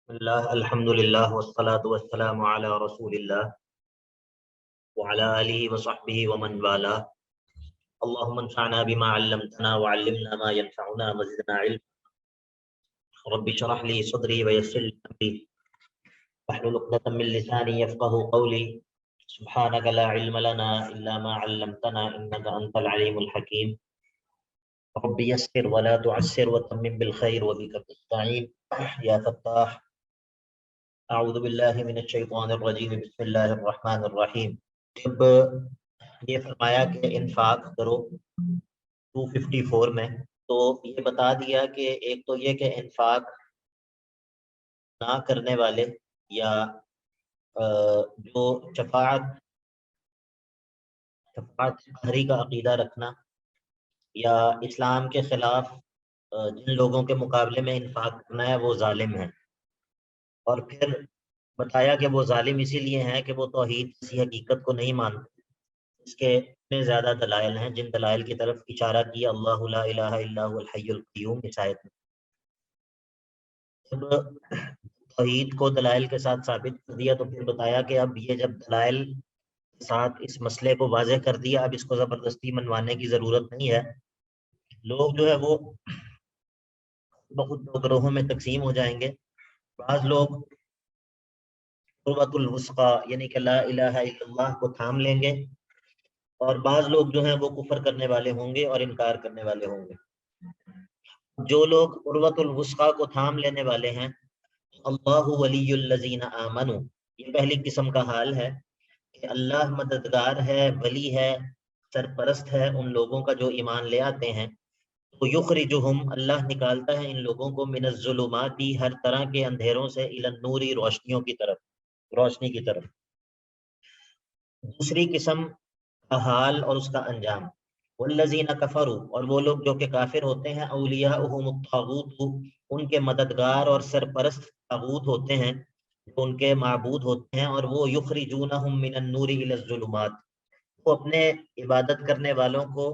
اللہ الحمدللہ والصلاة والسلام علی رسول اللہ وعلی آلہ وصحبہ ومن والاه. اللهم انفعنا بما علمتنا وعلمنا ما ينفعنا وزدنا علما. رب اشرح لي صدري ويسر لي امري واحلل عقدة من لساني يفقهوا قولي. سبحانك لا علم لنا الا ما علمتنا انك انت العليم الحكيم. رب يسر ولا تعسر وتمم بالخير وبك نستعين يا فتاح. اعوذ باللہ من الشیطان الرجیم بسم اللہ الرحمن الرحیم. جب یہ فرمایا کہ انفاق کرو 254 میں، تو یہ بتا دیا کہ ایک تو یہ کہ انفاق نہ کرنے والے یا جو شفاعت قہری کا عقیدہ رکھنا یا اسلام کے خلاف جن لوگوں کے مقابلے میں انفاق کرنا ہے وہ ظالم ہیں. اور پھر بتایا کہ وہ ظالم اسی لیے ہیں کہ وہ توحید کسی حقیقت کو نہیں مانتے. اس کے اتنے زیادہ دلائل ہیں جن دلائل کی طرف اشارہ کیا اللہ لا الہ الا هو الحی القیوم اس آیت میں. جب توحید کو دلائل کے ساتھ ثابت کر دیا تو پھر بتایا کہ اب یہ جب دلائل کے ساتھ اس مسئلے کو واضح کر دیا، اب اس کو زبردستی منوانے کی ضرورت نہیں ہے. لوگ جو ہے وہ بہت دو گروہوں میں تقسیم ہو جائیں گے. بعض لوگ قربۃ الوثقی یعنی کہ لا الہ الا اللہ کو تھام لیں گے، اور بعض لوگ جو ہیں وہ کفر کرنے والے ہوں گے اور انکار کرنے والے ہوں گے. جو لوگ قربۃ الوثقی کو تھام لینے والے ہیں، اللہ ولی الذین آمنوا، یہ پہلی قسم کا حال ہے کہ اللہ مددگار ہے، ولی ہے، سرپرست ہے ان لوگوں کا جو ایمان لے آتے ہیں. تو یخرجہم، اللہ نکالتا ہے ان لوگوں کو، من الظلمات، ہر طرح کے اندھیروں سے، الی النور، روشنیوں کی طرف، روشنی کی طرف. دوسری قسم کا حال اور اس کا انجام، والذین کفروا، اور وہ لوگ جو کہ کافر ہوتے ہیں، اولیاؤہم الطاغوت، ان کے مددگار اور سرپرست طاغوت ہوتے ہیں جو ان کے معبود ہوتے ہیں، اور وہ یخرجونہم من النور الی الظلمات، وہ اپنے عبادت کرنے والوں کو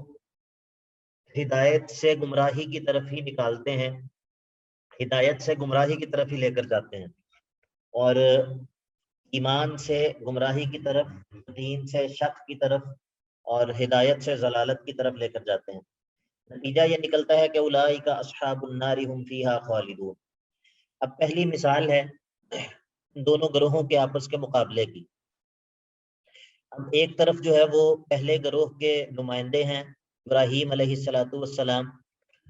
ہدایت سے گمراہی کی طرف ہی نکالتے ہیں، ہدایت سے گمراہی کی طرف ہی لے کر جاتے ہیں، اور ایمان سے گمراہی کی طرف، دین سے شک کی طرف، اور ہدایت سے ضلالت کی طرف لے کر جاتے ہیں. نتیجہ یہ نکلتا ہے کہ اولئک اصحاب النار هم فیہا خالدون. اب پہلی مثال ہے دونوں گروہوں کے آپس کے مقابلے کی. اب ایک طرف جو ہے وہ پہلے گروہ کے نمائندے ہیں ابراہیم علیہ السلام،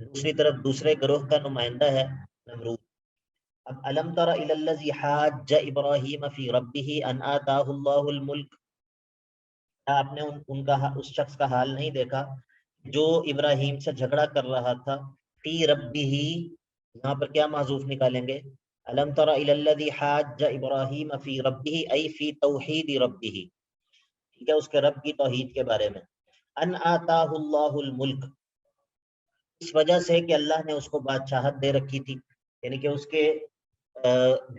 دوسری طرف دوسرے گروہ کا نمائندہ ہے نمرود. اب الم تر الی الذی حاج ابراہیم فی ربہ ان آتاہ اللہ الملک، آپ نے ان کا اس شخص کا حال نہیں دیکھا جو ابراہیم سے جھگڑا کر رہا تھا، فی ربہ، یہاں پر کیا محذوف نکالیں گے؟ الم تر الی الذی حاج ابراہیم فی ربہ ای فی توحید ربہ، ٹھیک ہے، اس کے رب کی توحید کے بارے میں. ان آتاہ اللہ الملک، اس وجہ سے کہ اللہ نے اس کو بادشاہت دے رکھی تھی، یعنی کہ اس کے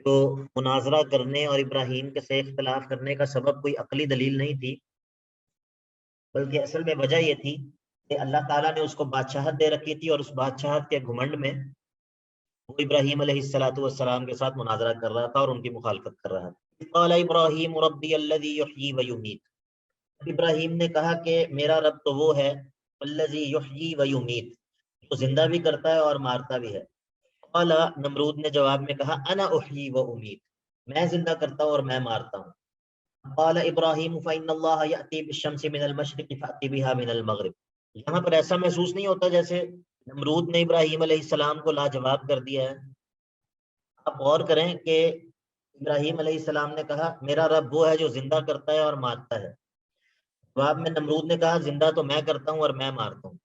جو مناظرہ کرنے اور ابراہیم کے سے اختلاف کرنے کا سبب کوئی عقلی دلیل نہیں تھی، بلکہ اصل میں وجہ یہ تھی کہ اللہ تعالیٰ نے اس کو بادشاہت دے رکھی تھی، اور اس بادشاہت کے گھمنڈ میں وہ ابراہیم علیہ السلام کے ساتھ مناظرہ کر رہا تھا اور ان کی مخالفت کر رہا تھا. قال ابراہیم ربی الذی یحیی ویمیت، ابراہیم نے کہا کہ میرا رب تو وہ ہے الذی یحیی ویمیت، جو زندہ بھی کرتا ہے اور مارتا بھی ہے. قال، نمرود نے جواب میں کہا انا احیی و امیت، میں زندہ کرتا ہوں اور میں مارتا ہوں. قال ابراہیم فإن اللہ یأتی بالشمس من المشرق فأتی بها من المغرب. یہاں پر ایسا محسوس نہیں ہوتا جیسے نمرود نے ابراہیم علیہ السلام کو لاجواب کر دیا ہے؟ آپ غور کریں کہ ابراہیم علیہ السلام نے کہا میرا رب وہ ہے جو زندہ کرتا ہے اور مارتا ہے، جواب میں نمرود نے کہا زندہ تو میں کرتا ہوں اور میں مارتا ہوں.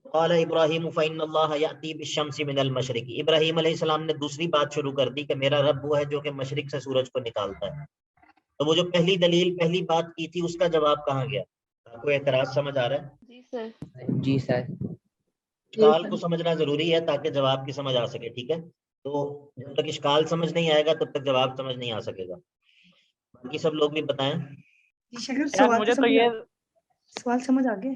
قال ابراہیم فإن اللہ یأتی بالشمس من المشرق، ابراہیم علیہ السلام نے دوسری بات شروع کر دی کہ میرا رب وہ ہے جو کہ مشرق سے سورج کو نکالتا ہے. تو وہ جو پہلی دلیل، پہلی بات کی تھی، اس کا جواب کہاں گیا؟ آپ کو اعتراض سمجھ آ رہا ہے؟ جی سر. جی سر. اشکال کو سمجھنا ضروری ہے تاکہ جواب کی سمجھ آ سکے، ٹھیک ہے؟ تو جب تک اشکال سمجھ نہیں آئے گا تب تک جواب سمجھ نہیں آ سکے گا. باقی سب لوگ بھی بتائیں. مجھے تو یہ سوال سمجھ آ گئے.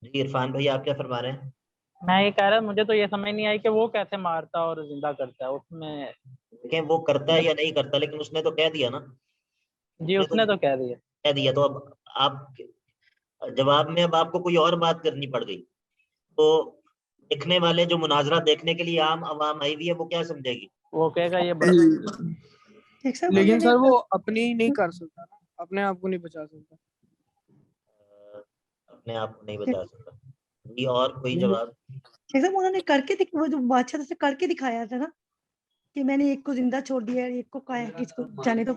جی عرفان بھائی آپ کیا فرما رہے ہیں؟ میں یہ کہہ رہا مجھے تو یہ سمجھ نہیں آئی کہ وہ کیسے مارتا اور زندہ کرتا ہے، اس میں کہ وہ کرتا ہے یا نہیں کرتا، لیکن اس نے تو کہہ دیا نا. جی اس نے تو کہہ دیا. تو اب آپ جواب میں اب آپ کو کوئی اور بات کرنی پڑ گئی، تو دیکھنے والے جو مناظرہ دیکھنے کے لیے عام عوام آئی ہوئی ہے وہ کیا سمجھے گی؟ وہ کہے گا یہ لیکن سر وہ اپنی نہیں کر سکتا نا، اپنے آپ کو نہیں بچا سکتا. اپنے آپ کو نہیں بچا سکتا. جی اور کوئی جواب؟ انہوں نے کر کے وہ جو بادشاہ سے کر کے دکھایا تھا نا کہ میں نے ایک کو زندہ چھوڑ دیا ہے، ایک کو کہا کہ اس کو جانے دو.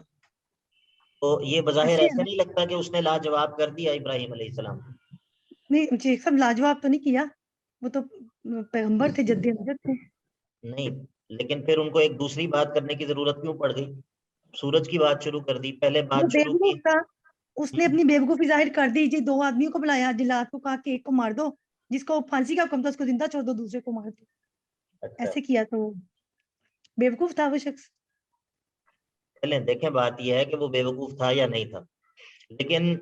تو یہ بظاہر ایسا نہیں لگتا کہ اس نے لاجواب کر دیا ابراہیم علیہ السلام؟ نہیں شیخ صاحب لاجواب تو نہیں کیا، وہ تو پیغمبر تھے، جدی امجد تھے. نہیں، لیکن پھر ان کو ایک دوسری بات کرنے کی ضرورت کیوں پڑ گئی؟ سورج کی بات شروع کر دی، پہلے بات شروع کی. اس نے اپنی بیوقوفی ظاہر کر دی جی. 2 آدمیوں کو بلایا، جلاد کو کہا کہ ایک کو مار دو، جس کو پھانسی کا حکم تھا اس کو زندہ چھوڑ دو، دوسرے کو مار دو. ایسے کیا تو بیوقوف تھا وہ شخص. چلیں دیکھیں، بات یہ ہے کہ وہ بیوقوف تھا یا نہیں تھا، لیکن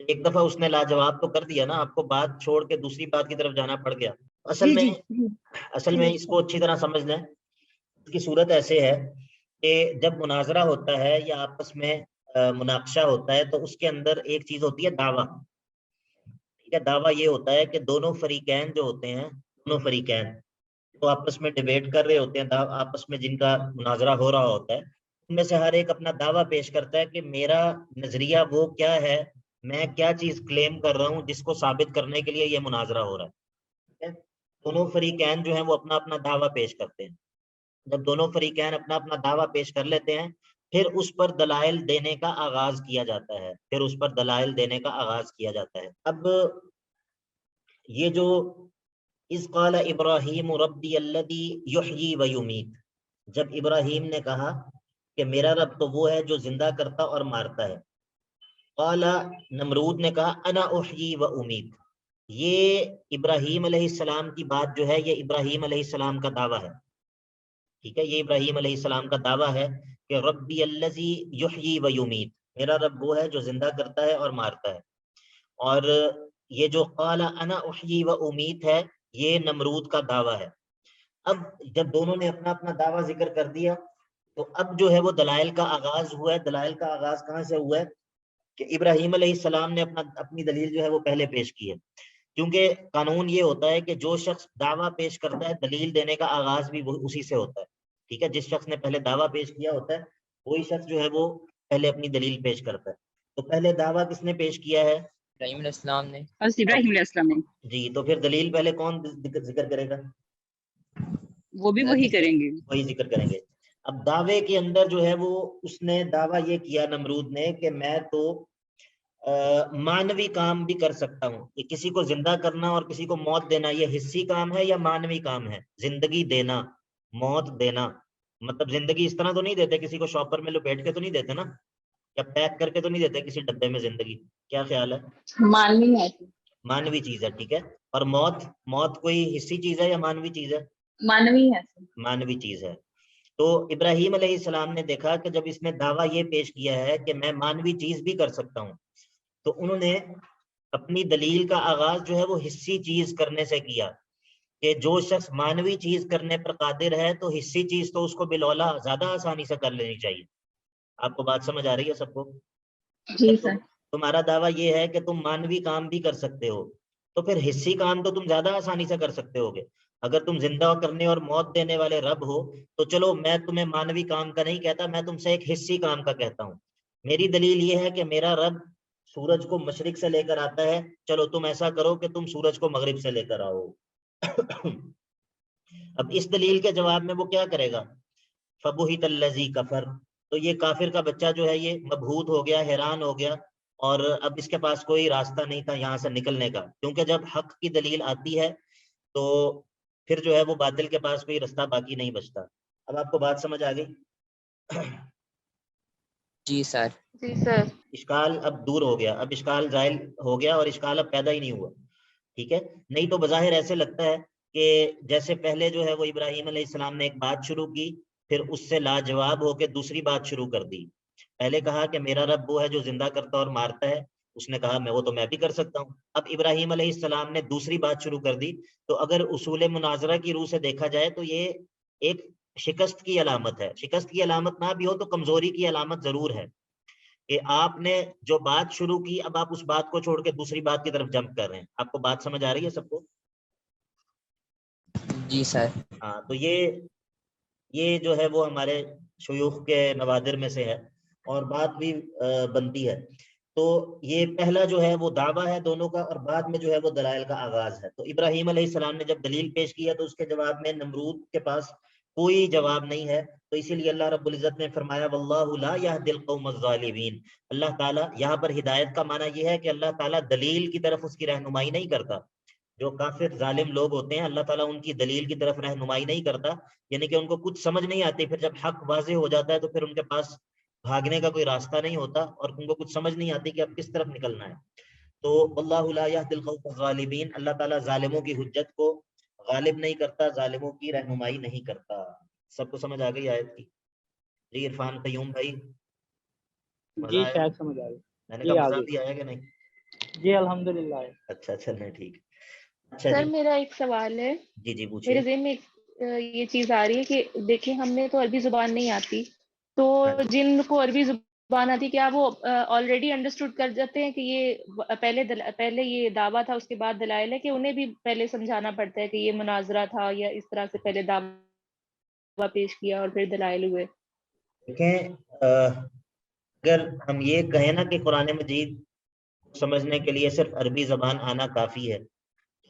ایک دفعہ اس نے لاجواب تو کر دیا نا، آپ کو بات چھوڑ کے دوسری بات کی طرف جانا پڑ گیا. اصل میں اس کو اچھی طرح سمجھ لیں. اس کی صورت ایسے ہے کہ جب مناظرہ ہوتا ہے یا آپس میں مناقشہ ہوتا ہے تو اس کے اندر ایک چیز ہوتی ہے دعویٰ. ٹھیک ہے، دعویٰ یہ ہوتا ہے کہ دونوں فریقین جو ہوتے ہیں، دونوں فریقین تو آپس میں ڈیبیٹ کر رہے ہوتے ہیں، آپس میں جن کا مناظرہ ہو رہا ہوتا ہے، ان میں سے ہر ایک اپنا دعویٰ پیش کرتا ہے کہ میرا نظریہ وہ کیا ہے، میں کیا چیز کلیم کر رہا ہوں جس کو ثابت کرنے کے لیے یہ مناظرہ ہو رہا ہے. دونوں فریقین جو ہیں وہ اپنا اپنا دعویٰ پیش کرتے ہیں. جب دونوں فریقین اپنا اپنا دعویٰ پیش کر لیتے ہیں، پھر اس پر دلائل دینے کا آغاز کیا جاتا ہے. اب یہ جو اذ قال ابراہیم ربی الذی یحیی و یمیت، جب ابراہیم نے کہا کہ میرا رب تو وہ ہے جو زندہ کرتا اور مارتا ہے. قال، نمرود نے کہا انا احیی و امیت. یہ ابراہیم علیہ السلام کی بات جو ہے یہ ابراہیم علیہ السلام کا دعویٰ ہے. ٹھیک ہے، یہ ابراہیم علیہ السلام کا دعویٰ ہے کہ ربی الذی یحیی و یمیت، میرا رب وہ ہے جو زندہ کرتا ہے اور مارتا ہے. اور یہ جو قال انا احیی و امیت ہے یہ نمرود کا دعویٰ ہے. اب جب دونوں نے اپنا اپنا دعویٰ ذکر کر دیا تو اب جو ہے وہ دلائل کا آغاز ہوا ہے. دلائل کا آغاز کہاں سے ہوا ہے کہ ابراہیم علیہ السلام نے اپنی دلیل جو ہے وہ پہلے پیش کی ہے. کیونکہ قانون یہ ہوتا ہے کہ جو شخص دعویٰ پیش کرتا ہے دلیل دینے کا آغاز بھی اسی سے ہوتا ہے. ٹھیک ہے، جس شخص نے پہلے دعویٰ پیش کیا ہوتا ہے وہی شخص جو ہے وہ پہلے اپنی دلیل پیش کرتا ہے. تو پہلے دعویٰ کس نے پیش کیا ہے؟ ابراہیم علیہ السلام نے. ابراہیم علیہ السلام نے. جی، تو پھر دلیل پہلے کون ذکر کرے گا؟ وہ بھی وہی کریں گے، وہی ذکر کریں گے. اب دعوے کے اندر جو ہے وہ اس نے دعویٰ یہ کیا نمرود نے کہ میں تو مانوی کام بھی کر سکتا ہوں. یہ کسی کو زندہ کرنا اور کسی کو موت دینا یہ حصی کام ہے یا مانوی کام ہے؟ زندگی دینا، موت دینا. مطلب زندگی اس طرح تو نہیں دیتے، کسی کو شاپر میں لپیٹ کے تو نہیں دیتے نا، یا پیک کر کے تو نہیں دیتے کسی ڈبے میں زندگی. کیا خیال ہے؟ مانوی ہے، مانوی چیز ہے. ٹھیک ہے، اور موت کوئی حصی چیز ہے یا مانوی چیز ہے؟ مانوی ہے، مانوی چیز ہے. تو ابراہیم علیہ السلام نے دیکھا کہ جب اس نے دعویٰ یہ پیش کیا ہے کہ میں مانوی چیز بھی کر سکتا ہوں، تو انہوں نے اپنی دلیل کا آغاز جو ہے وہ حصی چیز کرنے سے کیا کہ جو شخص مانوی چیز کرنے پر قادر ہے تو حصی چیز تو اس کو بالولا زیادہ آسانی سے کر لینی چاہیے. آپ کو بات سمجھ آ رہی ہے سب کو؟ جی سر. تمہارا دعویٰ یہ ہے کہ تم مانوی کام بھی کر سکتے ہو، تو پھر حصی کام تو تم زیادہ آسانی سے کر سکتے ہوگے. اگر تم زندہ کرنے اور موت دینے والے رب ہو تو چلو میں تمہیں مانوی کام کا نہیں کہتا، میں تم سے ایک حصی کام کا کہتا ہوں. میری دلیل یہ ہے کہ میرا رب سورج کو مشرق سے لے کر آتا ہے، چلو تم ایسا کرو کہ تم سورج کو مغرب سے لے کر آؤ. اب اس دلیل کے جواب میں وہ کیا کرے گا؟ فبہت الذی کفر. تو یہ کافر کا بچہ جو ہے یہ مبہوت ہو گیا، حیران ہو گیا، اور اب اس کے پاس کوئی راستہ نہیں تھا یہاں سے نکلنے کا. کیونکہ جب حق کی دلیل آتی ہے تو پھر جو ہے وہ باطل کے پاس کوئی راستہ باقی نہیں بچتا. اب آپ کو بات سمجھ آ گئی؟ جی سر. جی سر. اشکال اب دور ہو گیا، اب اشکال زائل ہو گیا اور اشکال اب پیدا ہی نہیں ہوا. ٹھیک ہے، نہیں تو بظاہر ایسے لگتا ہے کہ جیسے پہلے جو ہے وہ ابراہیم علیہ السلام نے ایک بات شروع کی، پھر اس سے لاجواب ہو کے دوسری بات شروع کر دی. پہلے کہا کہ میرا رب وہ ہے جو زندہ کرتا اور مارتا ہے، اس نے کہا میں بھی کر سکتا ہوں. اب ابراہیم علیہ السلام نے دوسری بات شروع کر دی. تو اگر اصول مناظرہ کی روح سے دیکھا جائے تو یہ ایک شکست کی علامت ہے. شکست کی علامت نہ بھی ہو تو کمزوری کی علامت ضرور ہے کہ آپ نے جو بات شروع کی اب آپ اس بات کو چھوڑ کے دوسری بات کی طرف جمپ کر رہے ہیں. آپ کو بات سمجھ آ رہی ہے سب کو؟ جی سر. ہاں تو یہ جو ہے وہ ہمارے شیوخ کے نوادر میں سے ہے اور بات بھی بنتی ہے. تو یہ پہلا جو ہے وہ دعویٰ ہے دونوں کا اور بعد میں جو ہے وہ دلائل کا آغاز ہے. تو ابراہیم علیہ السلام نے جب دلیل پیش کیا تو اس کے جواب میں نمرود کے پاس کوئی جواب نہیں ہے. تو اسی لیے اللہ رب العزت نے فرمایا واللہ لا یہدی القوم الظالمین. اللہ تعالیٰ یہاں پر ہدایت کا معنی یہ ہے کہ اللہ تعالیٰ دلیل کی طرف اس کی رہنمائی نہیں کرتا. جو کافر ظالم لوگ ہوتے ہیں اللہ تعالیٰ ان کی دلیل کی طرف رہنمائی نہیں کرتا, یعنی کہ ان کو کچھ سمجھ نہیں آتی. پھر جب حق واضح ہو جاتا ہے تو پھر ان کے پاس بھاگنے کا کوئی راستہ نہیں ہوتا اور ان کو کچھ سمجھ نہیں آتی کہ اب کس طرف نکلنا ہے. تو واللہ لا یہدی القوم الظالمین, اللہ تعالیٰ ظالموں کی حجت کو غالب نہیں کرتا, ظالموں کی رہنمائی نہیں کرتا. سب کو سمجھ آ گئی آیت کی؟ جی عرفان قیوم بھائی مزہ جی آیا؟ شاید سمجھ آ گئی. میں نے جی کہا آ مزہ گئی. بھی آیا کہ نہیں؟ جی الحمدللہ. اچھا چلیں ٹھیک. اچھا سر جی میرا ایک سوال ہے, جی جی میرے پوچھیے. ذہن میں یہ چیز آ رہی ہے کہ دیکھیں ہم نے تو عربی زبان نہیں آتی, تو ہاں جی. جن کو عربی زبان آتی کیا وہ آلریڈی انڈرسٹوڈ کر جاتے ہیں کہ یہ پہلے یہ دعویٰ تھا اس کے بعد دلائل ہے, کہ انہیں بھی پہلے سمجھانا پڑتا ہے کہ یہ مناظرہ تھا یا اس طرح سے پہلے دعویٰ پیش کیا اور پھر دلائل ہوئے؟ دیکھیں اگر ہم یہ کہیں نا کہ قرآن مجید سمجھنے کے لیے صرف عربی زبان آنا کافی ہے,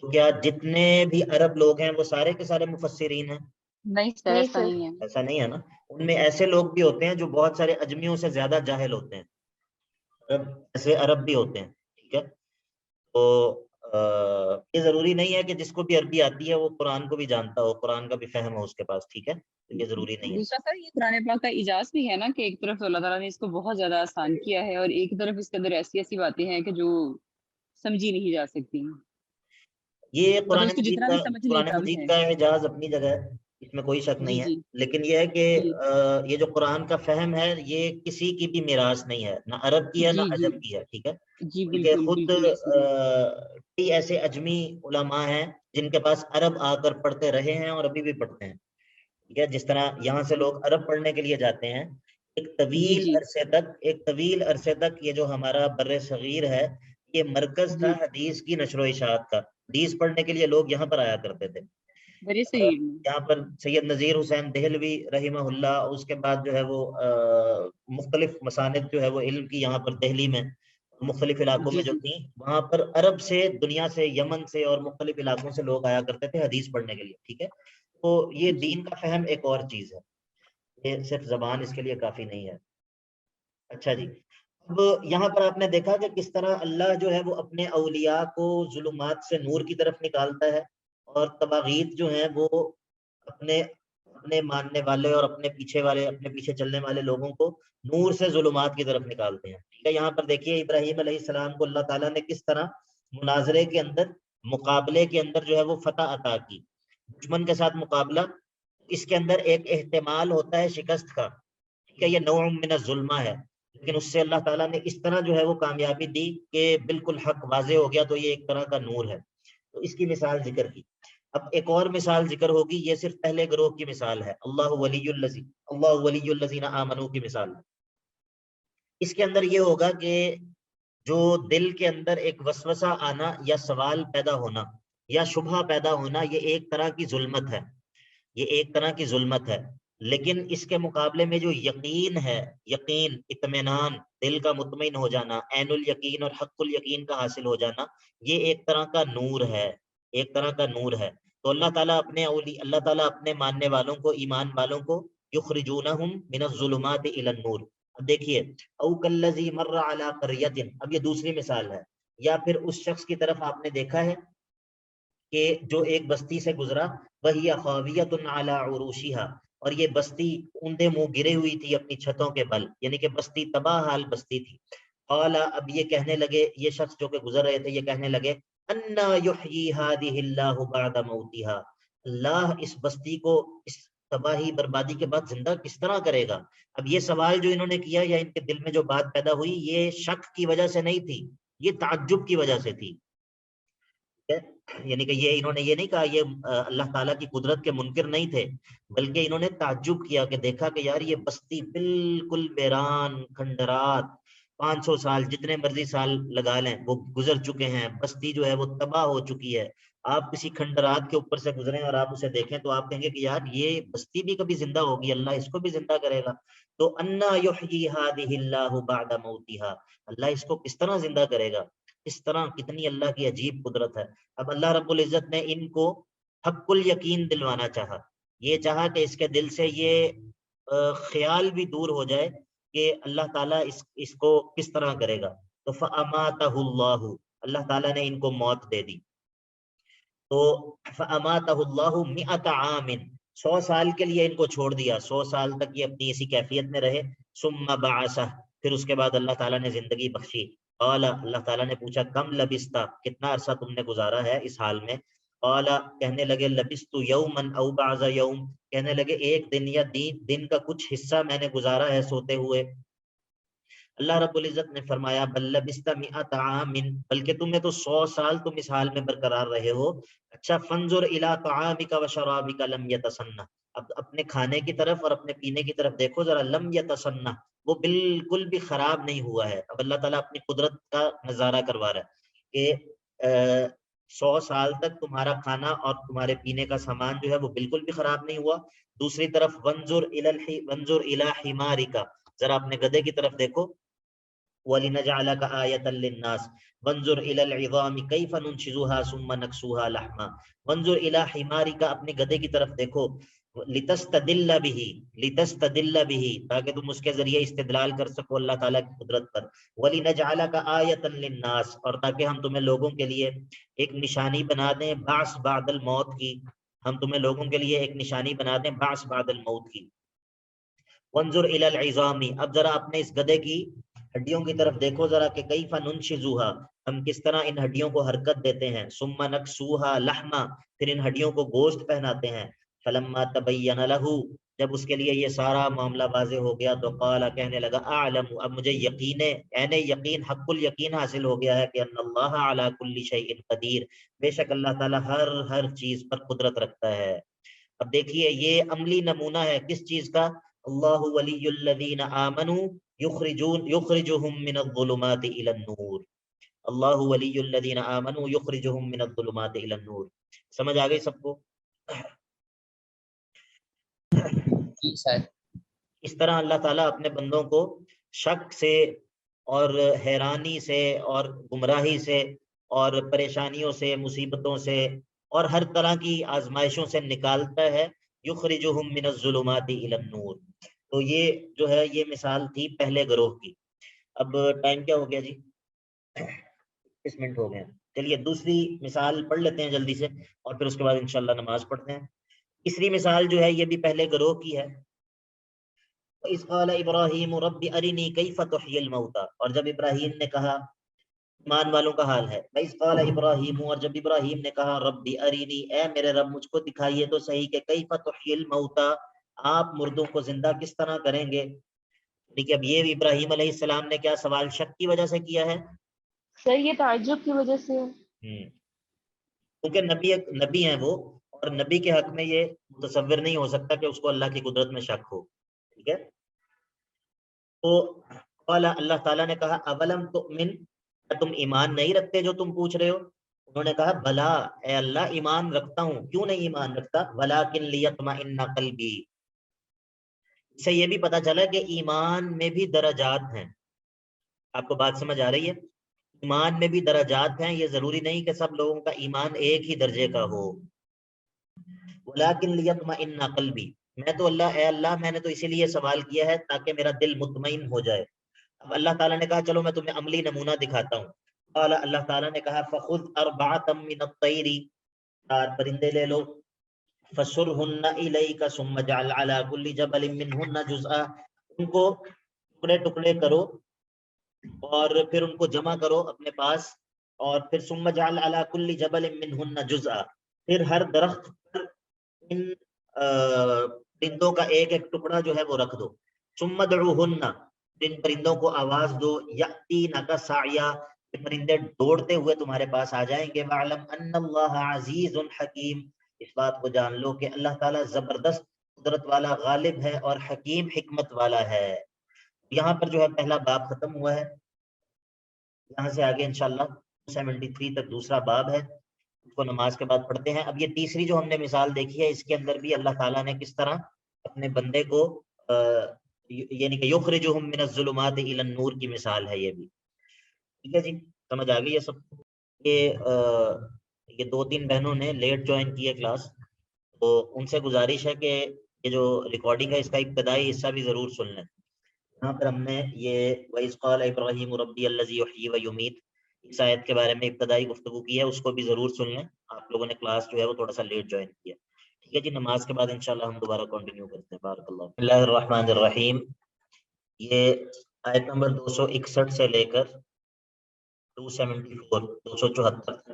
تو کیا جتنے بھی عرب لوگ ہیں وہ سارے کے سارے مفسرین ہیں؟ نہیں سر, نہیں ایسا سر. نہیں ہے. ایسا نہیں ہے نا. ان میں ایسے لوگ بھی ہوتے ہیں جو بہت سارے اجمیوں سے زیادہ جاہل ہوتے ہیں, ایسے عرب بھی ہوتے ہیں. ٹھیک ہے, تو یہ ضروری نہیں ہے کہ جس کو بھی عربی آتی ہے وہ قرآن کو بھی جانتا ہو, قرآن کا بھی فہم ہو اس کے پاس. ٹھیک ہے, تو یہ ضروری نہیں ہے. دوسرا سر یہ قرآن پاک کا اعجاز بھی ہے نا کہ ایک طرف اللہ تعالیٰ نے اس کو بہت زیادہ آسان کیا ہے اور ایک طرف اس کے اندر ایسی ایسی باتیں ہیں کہ جو سمجھی نہیں جا سکتی. یہ مطلب اس کو جتنا بھی سمجھ لیں قرآن کم مجید ہے. کا اعجاز اپنی جگہ ہے, اس میں کوئی شک جی نہیں ہے. جی لیکن یہ ہے کہ جی یہ جو قرآن کا فہم ہے یہ کسی کی بھی میراث نہیں ہے, نہ عرب کی ہے نہ جی جی عجم کی ہے. ٹھیک ہے, جی بلکہ بالکل خود بالکل ایسے ہی. کئی ایسے اجمی علماء ہیں جن کے پاس عرب آ کر پڑھتے رہے ہیں اور ابھی بھی پڑھتے ہیں. ٹھیک ہے, جس طرح یہاں سے لوگ عرب پڑھنے کے لیے جاتے ہیں ایک جی طویل عرصے تک یہ جو ہمارا بر صغیر ہے یہ مرکز تھا جی حدیث کی نشر و اشاعت کا. حدیث پڑھنے کے لیے لوگ یہاں پر آیا کرتے تھے. بڑے صغیر میں. یہاں پر سید نذیر حسین دہلوی رحمہ اللہ, اس کے بعد جو ہے وہ مختلف مساند جو ہے وہ علم کی یہاں پر دہلی میں مختلف علاقوں جی میں جو جی تھیں وہاں پر عرب سے, دنیا سے, یمن سے اور مختلف علاقوں سے لوگ آیا کرتے تھے حدیث پڑھنے کے لیے. ٹھیک ہے, تو یہ جی دین کا فہم ایک اور چیز ہے, یہ صرف زبان اس کے لیے کافی نہیں ہے. اچھا جی, اب یہاں پر آپ نے دیکھا کہ کس طرح اللہ جو ہے وہ اپنے اولیاء کو ظلمات سے نور کی طرف نکالتا ہے اور طواغیت جو ہیں وہ اپنے ماننے والے اور اپنے پیچھے چلنے والے لوگوں کو نور سے ظلمات کی طرف نکالتے ہیں. ٹھیک ہے, یہاں پر دیکھیے ابراہیم علیہ السلام کو اللہ تعالیٰ نے کس طرح مناظرے کے اندر, مقابلے کے اندر جو ہے وہ فتح عطا کی. دشمن کے ساتھ مقابلہ, اس کے اندر ایک احتمال ہوتا ہے شکست کا. ٹھیک ہے, یہ نوع من الظلمہ ہے, لیکن اس سے اللہ تعالیٰ نے اس طرح جو ہے وہ کامیابی دی کہ بالکل حق واضح ہو گیا. تو یہ ایک طرح کا نور ہے. تو اس کی مثال ذکر کی. اب ایک اور مثال ذکر ہوگی, یہ صرف پہلے گروہ کی مثال ہے, اللہ ولی الذین آمنوا کی مثال. اس کے اندر یہ ہوگا کہ جو دل کے اندر ایک وسوسہ آنا یا سوال پیدا ہونا یا شبہ پیدا ہونا, یہ ایک طرح کی ظلمت ہے. لیکن اس کے مقابلے میں جو یقین ہے, یقین, اطمینان, دل کا مطمئن ہو جانا, عین الیقین اور حق الیقین کا حاصل ہو جانا, یہ ایک طرح کا نور ہے. تو اللہ تعالیٰ اپنے ماننے والوں کو, ایمان والوں کو یخرجونہم من الظلمات الی النور. اب دیکھیے, او کالذی مر علی قریۃ, اب یہ دوسری مثال ہے. یا پھر اس شخص کی طرف آپ نے دیکھا ہے کہ جو ایک بستی سے گزرا, وہی خاویۃ علی عروشها, اور یہ بستی اوندے منہ گرے ہوئی تھی اپنی چھتوں کے بل, یعنی کہ بستی تباہ حال بستی تھی. قال, اب یہ کہنے لگے, یہ شخص جو کہ گزر رہے تھے یہ کہنے لگے, انا یحیی هذه اللہ بعد موتها, اللہ اس بستی کو اس تباہی بربادی کے بعد زندہ کس طرح کرے گا. اب یہ سوال جو انہوں نے کیا یا ان کے دل میں جو بات پیدا ہوئی, یہ شک کی وجہ سے نہیں تھی, یہ تعجب کی وجہ سے تھی. یعنی کہ یہ انہوں نے یہ نہیں کہا یہ اللہ تعالیٰ کی قدرت کے منکر نہیں تھے، بلکہ انہوں نے تعجب کیا کہ دیکھا کہ یار یہ بستی بالکل ویران کھنڈرات، 500 سال جتنے مرضی سال لگا لیں وہ گزر چکے ہیں، بستی جو ہے وہ تباہ ہو چکی ہے. آپ کسی کھنڈرات کے اوپر سے گزریں اور آپ اسے دیکھیں تو آپ کہیں گے کہ یار یہ بستی بھی کبھی زندہ ہوگی، اللہ اس کو بھی زندہ کرے گا. تو انا یحیی ہذہ اللہ بعد موتہا، اللہ اس کو کس طرح زندہ کرے گا، اس طرح کتنی اللہ کی عجیب قدرت ہے. اب اللہ رب العزت نے ان کو حق الیقین دلوانا چاہا، یہ چاہا کہ اس کے دل سے یہ خیال بھی دور ہو جائے کہ اللہ تعالیٰ اس کو کس طرح کرے گا. تو فاماتہ اللہ، اللہ تعالیٰ نے ان کو موت دے دی. تو فاماتہ اللہ 100 عام، 100 سال کے لیے ان کو چھوڑ دیا، 100 سال تک یہ اپنی اسی کیفیت میں رہے. ثم بعثہ، پھر اس کے بعد اللہ تعالیٰ نے زندگی بخشی. قال، اللہ تعالیٰ نے پوچھا کم لبثت، کتنا عرصہ تم نے گزارا ہے اس حال میں. قال، کہنے لگے لبثت یوما او بعض یوم، کہنے لگے ایک دن یا دن کا کچھ حصہ میں نے گزارا ہے سوتے ہوئے. اللہ رب العزت نے فرمایا بل لبثت 100 عام، بلکہ تمہیں تو 100 سال تم اس حال میں برقرار رہے ہو. اچھا فانظر الی طعامک وشرابک لم یتسنہ، اب اپنے کھانے کی طرف اور اپنے پینے کی طرف دیکھو ذرا، لم یتسنہ، وہ بالکل بھی خراب نہیں ہوا ہے. اب اللہ تعالیٰ اپنی قدرت کا نظارہ کروا رہا ہے کہ 100 سال تک تمہارا کھانا اور تمہارے پینے کا سامان جو ہے وہ بالکل بھی خراب نہیں ہوا. دوسری طرف وانظر الی حمارک، ذرا اپنے گدھے کی طرف دیکھو. وَلِنَجْعَلَكَ آيَةً لِلنَّاسِ وَانظُرْ إِلَى الْعِظَامِ كَيْفَ نُنْشِزُهَا ثُمَّ نَكْسُوهَا لَحْمًا وَانظُرْ إِلَى حِمَارِكَ، اپنے گدھے کی طرف دیکھو. لِتَسْتَدِلَّ بِهِ، تاکہ تم اس کے ذریعے استدلال کر سکو اللہ تعالیٰ کی قدرت پر. وَلِنَجْعَلَكَ آيَةً لِلنَّاسِ، اور تاکہ ہم تمہیں لوگوں کے لیے ایک نشانی بنا دیں بعث بعد الموت کی، ہم تمہیں لوگوں کے لیے ایک نشانی بنا دیں بعث بعد الموت کی. وَانظُرْ إِلَى الْعِظَامِ، اب ذرا اپنے اس گدھے کی ہڈیوں کی طرف دیکھو ذرا کہ کیف ننشزوها، ہم کس طرح ان ہڈیوں کو حرکت دیتے ہیں. ثم نکسوها لحما، پھر ان ہڈیوں کو گوشت پہناتے ہیں. فلما تبین له، جب اس کے لیے یہ سارا معاملہ واضح ہو گیا تو قال، کہنے لگا اعلم، اب مجھے یقین ہے، عین یقین، حق الیقین حاصل ہو گیا ہے کہ ان اللہ علی کل شیء قدیر، بے شک اللہ تعالی ہر چیز پر قدرت رکھتا ہے. اب دیکھیے یہ عملی نمونہ ہے کس چیز کا، اللہ ولی الذین آمنوا یخرجهم من الظلمات الى النور، اللہ ولی الذین آمنوا یخرجهم من الظلمات الى النور. سمجھ آ گئی سب کو؟ جی سر. اس طرح اللہ تعالیٰ اپنے بندوں کو شک سے اور حیرانی سے اور گمراہی سے اور پریشانیوں سے، مصیبتوں سے اور ہر طرح کی آزمائشوں سے نکالتا ہے. یخرجهم من الظلمات الى النور. تو یہ جو ہے یہ مثال تھی پہلے گروہ کی. اب ٹائم کیا ہو گیا جی؟ 20 منٹ ہو گئے. چلیے دوسری مثال پڑھ لیتے ہیں جلدی سے اور پھر اس کے بعد انشاءاللہ نماز پڑھتے ہیں. تیسری مثال جو ہے یہ بھی پہلے گروہ کی ہے. اذ قال ابراہیم رب ارنی کیف تحیی الموتى، اور جب ابراہیم نے کہا، ایمان والوں کا حال ہے، اذ قال ابراہیم، اور جب ابراہیم نے کہا رب ارنی، اے میرے رب مجھ کو دکھائیے تو صحیح کہ کیف تحیی الموتى، آپ مردوں کو زندہ کس طرح کریں گے. دیکھیے اب یہ ابراہیم علیہ السلام نے کیا سوال شک کی وجہ سے کیا ہے؟ سر یہ تعجب کی وجہ سے، کیونکہ نبی ہیں وہ، اور نبی کے حق میں یہ متصور نہیں ہو سکتا کہ اس کو اللہ کی قدرت میں شک ہو. ٹھیک ہے، تو اللہ تعالیٰ نے کہا اولم تؤمن، تم ایمان نہیں رکھتے جو تم پوچھ رہے ہو؟ انہوں نے کہا بلا، اے اللہ ایمان رکھتا ہوں، کیوں نہیں ایمان رکھتا، ولکن لیطمئن قلبی. اس سے یہ بھی پتا چلا کہ ایمان میں بھی درجات ہیں. آپ کو بات سمجھ آ رہی ہے؟ ایمان میں بھی درجات ہیں، یہ ضروری نہیں کہ سب لوگوں کا ایمان ایک ہی درجے کا ہو. ولکن لیطمئن قلبی، میں تو اے اللہ میں نے تو اسی لیے سوال کیا ہے تاکہ میرا دل مطمئن ہو جائے. اب اللہ تعالیٰ نے کہا چلو میں تمہیں عملی نمونہ دکھاتا ہوں. قال، اللہ تعالیٰ نے کہا فخذ اربعۃ من الطیر، 4 پرندے لے لو، فسرهن الیک ثم اجعل علی کل جبل منهن جزءا، ان کو ٹکڑے ٹکڑے کرو اور پھر ان کو جمع کرو اپنے پاس، اور پھر ثم اجعل علی کل جبل منهن جزءا، پھر ہر درخت پر ان پرندوں کا ایک ایک ٹکڑا جو ہے وہ رکھ دو. ثم ادعوهن، ان پرندوں کو آواز دو، یاتینک سعیا، کہ پرندے دوڑتے ہوئے تمہارے پاس آ جائیں گے. وَعْلَمْ أَنَّ اللَّهَ عَزِيزٌ حَكِيمٌ, اس بات کو جان لو کہ اللہ تعالیٰ زبردست قدرت والا, غالب ہے اور حکیم حکمت والا ہے. یہاں پر جو ہے پہلا باب ختم ہوا ہے. یہاں سے آگے انشاءاللہ 73 تک دوسرا باب ہے, اس کو نماز کے بعد پڑھتے ہیں. اب یہ تیسری جو ہم نے مثال دیکھی ہے, اس کے اندر بھی اللہ تعالیٰ نے کس طرح اپنے بندے کو یعنی کہ یخرجہم من الظلمات الی النور کی مثال ہے یہ بھی. ٹھیک ہے جی, سمجھ آ گئی ہے سب. یہ 2-3 بہنوں نے لیٹ جوائن کی ہے کلاس, تو ان سے گزارش ہے کہ یہ جو ریکارڈنگ ہے اس کا ابتدائی حصہ بھی ضرور سن لیں. یہاں پر ہم نے یہ وَإِذْ قَالَ إِبْرَاهِيمُ رَبِّيَ الَّذِي يُحْيِي وَيُمِيتُ اس آیت کے بارے میں ابتدائی گفتگو کی ہے, اس کو بھی ضرور سن لیں. آپ لوگوں نے کلاس جو ہے وہ تھوڑا سا لیٹ جوائن کیا. ٹھیک ہے جی, نماز کے بعد انشاءاللہ ہم دوبارہ کنٹینیو کرتے ہیں. بارک اللہ. بسم اللہ الرحمن الرحیم. یہ آیت نمبر 261 سے لے کر 274 تک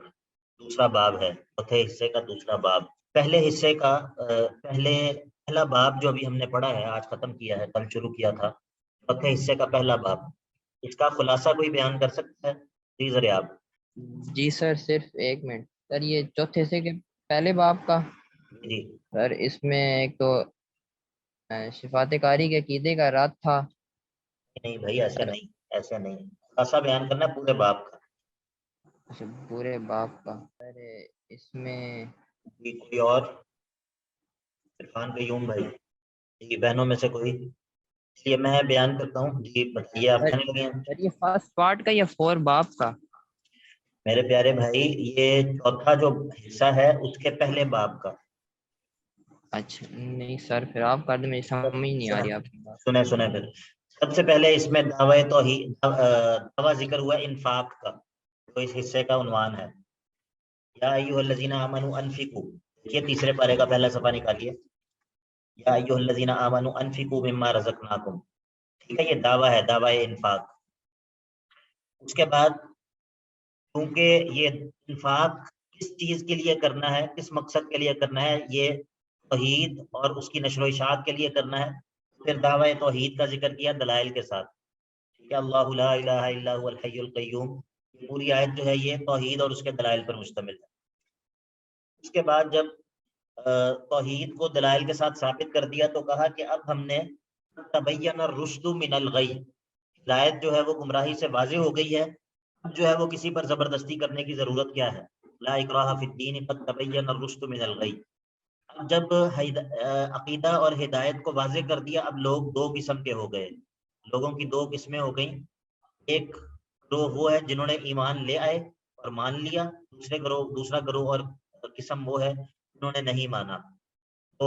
دوسرا باب ہے, چوتھے حصے کا دوسرا باب. پہلے حصے کا پہلا باب جو ابھی ہم نے پڑھا ہے, آج ختم کیا ہے, کل شروع کیا تھا, چوتھے حصے کا پہلا باب. اس کا خلاصہ کوئی بیان کر سکتا ہے؟ جی ذریعہ. جی سر, صرف ایک منٹ سر. یہ چوتھے حصے کے پہلے باب کا جی سر, اس میں ایک تو صفات کاری کے عقیدے کا رد تھا. نہیں بھائی, ایسے نہیں, خلاصہ بیان کرنا پورے باب کا. اچھا, پورے باب کا سر. اس میں جی کوئی اور؟ عرفان قیوم بھائی, جی بہنوں میں سے کوئی؟ یہ میں بیان کرتا ہوں. جی بتائیے, آپ کہنے لگے ہیں. سر یہ فرسٹ پارٹ کا یا 4 باب کا؟ میرے پیارے بھائی, یہ چوتھا جو حصہ ہے اس کے پہلے باب کا. اچھا نہیں سر, پھر آپ کر دیں, مجھے سمجھ نہیں آ رہی آپ کی بات. سنیں پھر. سب سے پہلے اس میں دعویٰ ذکر ہوا انفاق کا, جو اس حصے کا عنوان ہے. یا ایھا الذین آمنوا انفقوا, یہ تیسرے پارے کا پہلا صفحہ نکالیے. یا ایھا الذین آمنوا انفقوا مما رزقناکم. ٹھیک ہے, یہ دعویٰ ہے, دعویٰ انفاق. اس کے بعد کیونکہ یہ انفاق کس چیز کے لیے کرنا ہے, کس مقصد کے لیے کرنا ہے, یہ توحید اور اس کی نشر و اشاعت کے لیے کرنا ہے. پھر دعوی توحید کا ذکر کیا دلائل کے ساتھ. ٹھیک ہے, اللہ لا الہ الا هو الحی القیوم, پوری آیت جو ہے یہ توحید اور اس کے دلائل پر مشتمل ہے. اس کے بعد جب توحید کو دلائل کے ساتھ ثابت کر دیا تو کہا کہ اب ہم نے تبین الرشد من الغی, ہدایت جو ہے وہ گمراہی سے واضح ہو گئی ہے. اب جو ہے وہ کسی پر زبردستی کرنے کی ضرورت کیا ہے. لا اکراہ فی الدین قد تبین الرشد من الغی. اب جب عقیدہ اور ہدایت کو واضح کر دیا, اب لوگ 2 قسم کے ہو گئے. لوگوں کی 2 قسمیں ہو گئیں. ایک گروہ وہ ہے جنہوں نے ایمان لے آئے اور مان لیا, دوسرا گروہ اور قسم وہ ہے جنہوں نے نہیں مانا. تو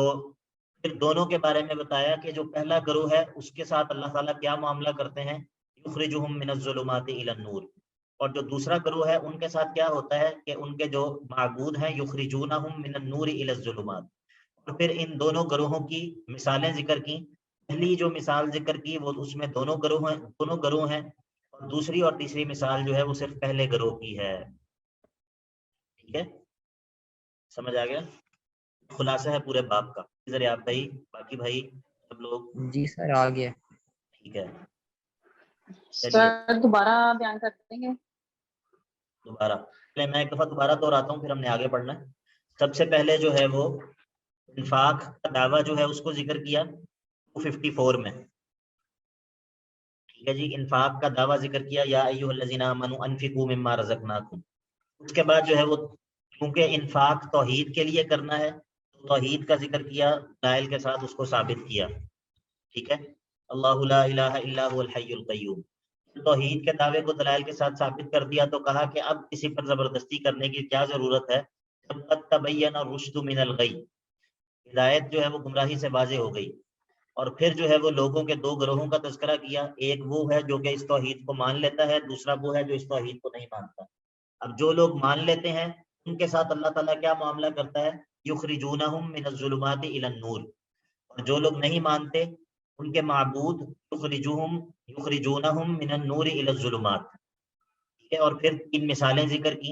پھر دونوں کے بارے میں بتایا کہ جو پہلا گروہ ہے اس کے ساتھ اللہ تعالیٰ کیا معاملہ کرتے ہیں, یخرجہم من الظلمات الی النور. اور جو دوسرا گروہ ہے ان کے ساتھ کیا ہوتا ہے کہ ان کے جو معبود ہیں یخرجونہم من النور الی الظلمات. اور پھر ان دونوں گروہوں کی مثالیں ذکر کی. پہلی جو مثال ذکر کی وہ اس میں دونوں گروہ ہیں, اور دوسری اور تیسری مثال جو ہے وہ صرف پہلے گروہ کی ہے. ٹھیک ہے, سمجھ آ گیا؟ خلاصہ ہے پورے باب کا. ذرا آپ بھائی, باقی بھائی سب لوگ. جی سر, آ گیا. ٹھیک ہے, سر دوبارہ بیان کر دیں گے. دوبارہ میں ایک دفعہ دوبارہ دوہراتا ہوں, پھر ہم نے آگے پڑھنا ہے. سب سے پہلے جو ہے وہ انفاق کا دعویٰ جو ہے اس کو ذکر کیا 254 میں. ٹھیک ہے جی, انفاق کا دعویٰ ذکر کیا, یا ایھا الذین آمنوا انفقوا مما رزقناکم. اس کے بعد جو ہے وہ کیونکہ انفاق توحید کے لیے کرنا ہے, توحید کا ذکر کیا, دلائل کے ساتھ اس کو ثابت کیا. ٹھیک ہے, اللہ لا الہ الا هو الحی القیوم. توحید کے دعوے کو دلائل کے ساتھ ثابت کر دیا تو کہا کہ اب کسی پر زبردستی کرنے کی کیا ضرورت ہے, جب قد تبین الرشد من الغی, ہدایت جو ہے وہ گمراہی سے واضح ہو گئی. اور پھر جو ہے وہ لوگوں کے 2 گروہوں کا تذکرہ کیا. ایک وہ ہے جو کہ اس توحید کو مان لیتا ہے, دوسرا وہ ہے جو اس توحید کو نہیں مانتا. اب جو لوگ مان لیتے ہیں ان کے ساتھ اللہ تعالیٰ کیا معاملہ کرتا ہے, یخرجونہم من الظلمات الی النور. اور جو لوگ نہیں مانتے ان کے معبود یخرجونہم من النور الی الظلمات. ٹھیک ہے, اور پھر 3 مثالیں ذکر کی.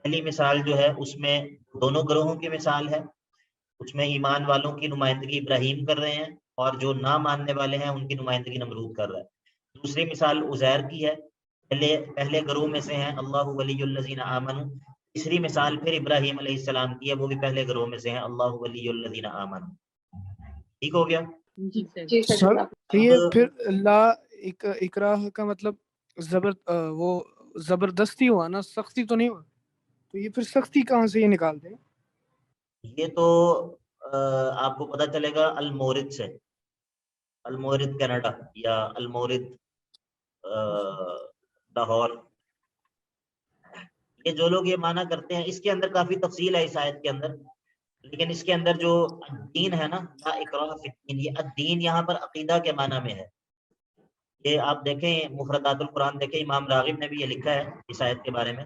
پہلی مثال جو ہے اس میں دونوں گروہوں کی مثال ہے, اس میں ایمان والوں کی نمائندگی ابراہیم کر رہے ہیں اور جو نہ ماننے والے ہیں ان کی نمائندگی نمرود کر رہا ہے. دوسری مثال عزیر کی ہے, پہلے گروہ میں سے ہیں اللہ ولی الذین آمنوا. تیسری مثال پھر ابراہیم علیہ السلام کی ہے، وہ بھی پہلے گروہ میں سے ہیں اللہ ولی الذین آمنوا. ٹھیک ہو گیا؟ جی سر یہ پھر لا اکراہ کا مطلب وہ زبردستی ہوا نا، سختی تو نہیں ہوا، تو یہ پھر سختی کہاں سے یہ نکالتے ہیں؟ یہ تو آپ کو پتہ چلے گا المورد سے، المورد کینیڈا یا المورد لاہور. یہ جو لوگ یہ معنی کرتے ہیں، اس کے اندر کافی تفصیل ہے اس آیت کے اندر، لیکن اس کے اندر جو دین ہے نا، لا اکراہ فی الدین، یہ الدین یہاں پر عقیدہ کے معنی میں ہے. یہ آپ دیکھیں مفردات القرآن دیکھیں، امام راغب نے بھی یہ لکھا ہے اس آیت کے بارے میں.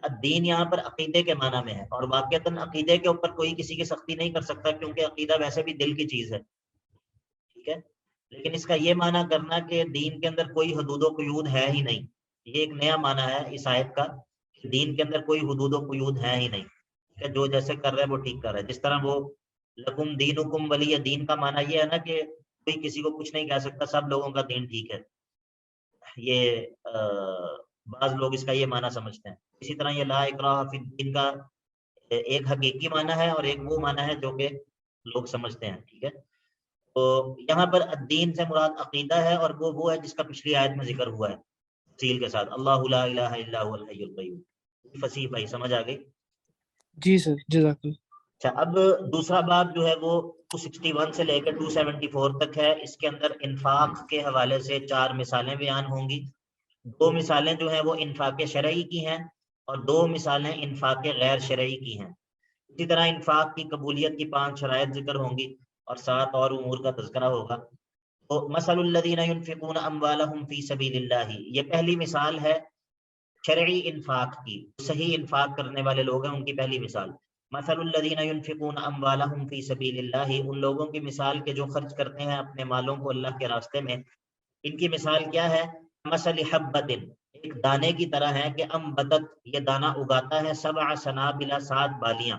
الدین یہاں پر عقیدے کے معنی میں ہے، اور واقعتاً عقیدے کے اوپر کوئی کسی کی سختی نہیں کر سکتا، کیونکہ عقیدہ ویسے بھی دل کی چیز ہے. ٹھیک ہے، لیکن اس کا یہ معنی کرنا کہ دین کے اندر کوئی حدود و قیود ہے ہی نہیں، یہ ایک نیا معنی ہے اس آیت کا، کہ دین کے اندر کوئی حدود و قیود ہے ہی نہیں، کہ جو جیسے کر رہے ہیں وہ ٹھیک کر رہے ہیں. جس طرح وہ لکم دینکم ولی دین کا معنی یہ ہے نا کہ کوئی کسی کو کچھ نہیں کہہ سکتا، سب لوگوں کا دین ٹھیک ہے. یہ بعض لوگ اس کا یہ معنی سمجھتے ہیں. اسی طرح یہ لا اکراہ فی الدین کا ایک حقیقی معنی ہے اور ایک وہ معنی ہے جو کہ لوگ سمجھتے ہیں. ٹھیک ہے، تو یہاں پر الدین سے مراد عقیدہ ہے، اور وہ ہے جس کا پچھلی آیت میں ذکر ہوا ہے تفصیل کے ساتھ، اللہ لا الہ الا هو الحی القیوم. فصیح بھائی سمجھ آ گئی؟ جی سر جزاک اللہ. اچھا، اب دوسرا باب جو ہے وہ 261 سے لے کے 274 تک ہے. اس کے اندر انفاق کے حوالے سے 4 مثالیں بیان ہوں گی. 2 مثالیں جو ہیں وہ انفاق شرعی کی ہیں، اور 2 مثالیں انفاق غیر شرعی کی ہیں. اسی طرح انفاق کی قبولیت کی 5 شرائط ذکر ہوں گی، اور 7 اور امور کا تذکرہ ہوگا. تو مثل الذین ينفقون اموالهم فی سبیل اللہ، یہ پہلی مثال ہے شرعی انفاق کی. صحیح انفاق کرنے والے لوگ ہیں ان کی پہلی مثال. مثل الذین ينفقون اموالهم فی سبیل اللہ، ان لوگوں کی مثال کے جو خرچ کرتے ہیں اپنے مالوں کو اللہ کے راستے میں. ان کی مثال کیا ہے؟ مثل حبۃ، ایک دانے کی طرح ہے کہ انبتت، یہ دانہ اگاتا ہے 7 سنابل، 7 بالیاں.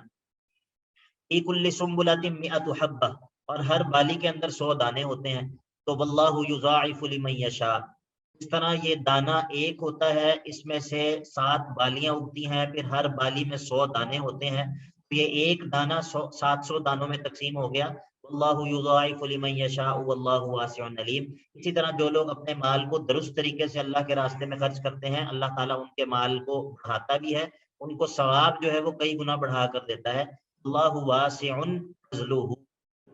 فی کل سنبلۃ 100 حبہ، اور ہر بالی کے اندر 100 دانے ہوتے ہیں. تو واللہ یضاعف لمن یشاء، اس طرح یہ دانہ ایک ہوتا ہے، اس میں سے 7 بالیاں اگتی ہیں، پھر ہر بالی میں 100 دانے ہوتے ہیں. تو یہ ایک دانہ 700 دانوں میں تقسیم ہو گیا. اللہ یضاعف لمن یشاء واللہ واسع علیم. اسی طرح جو لوگ اپنے مال کو درست طریقے سے اللہ کے راستے میں خرچ کرتے ہیں، اللہ تعالیٰ ان کے مال کو بڑھاتا بھی ہے، ان کو ثواب جو ہے وہ کئی گنا بڑھا کر دیتا ہے. اللہ واسع فضلہ،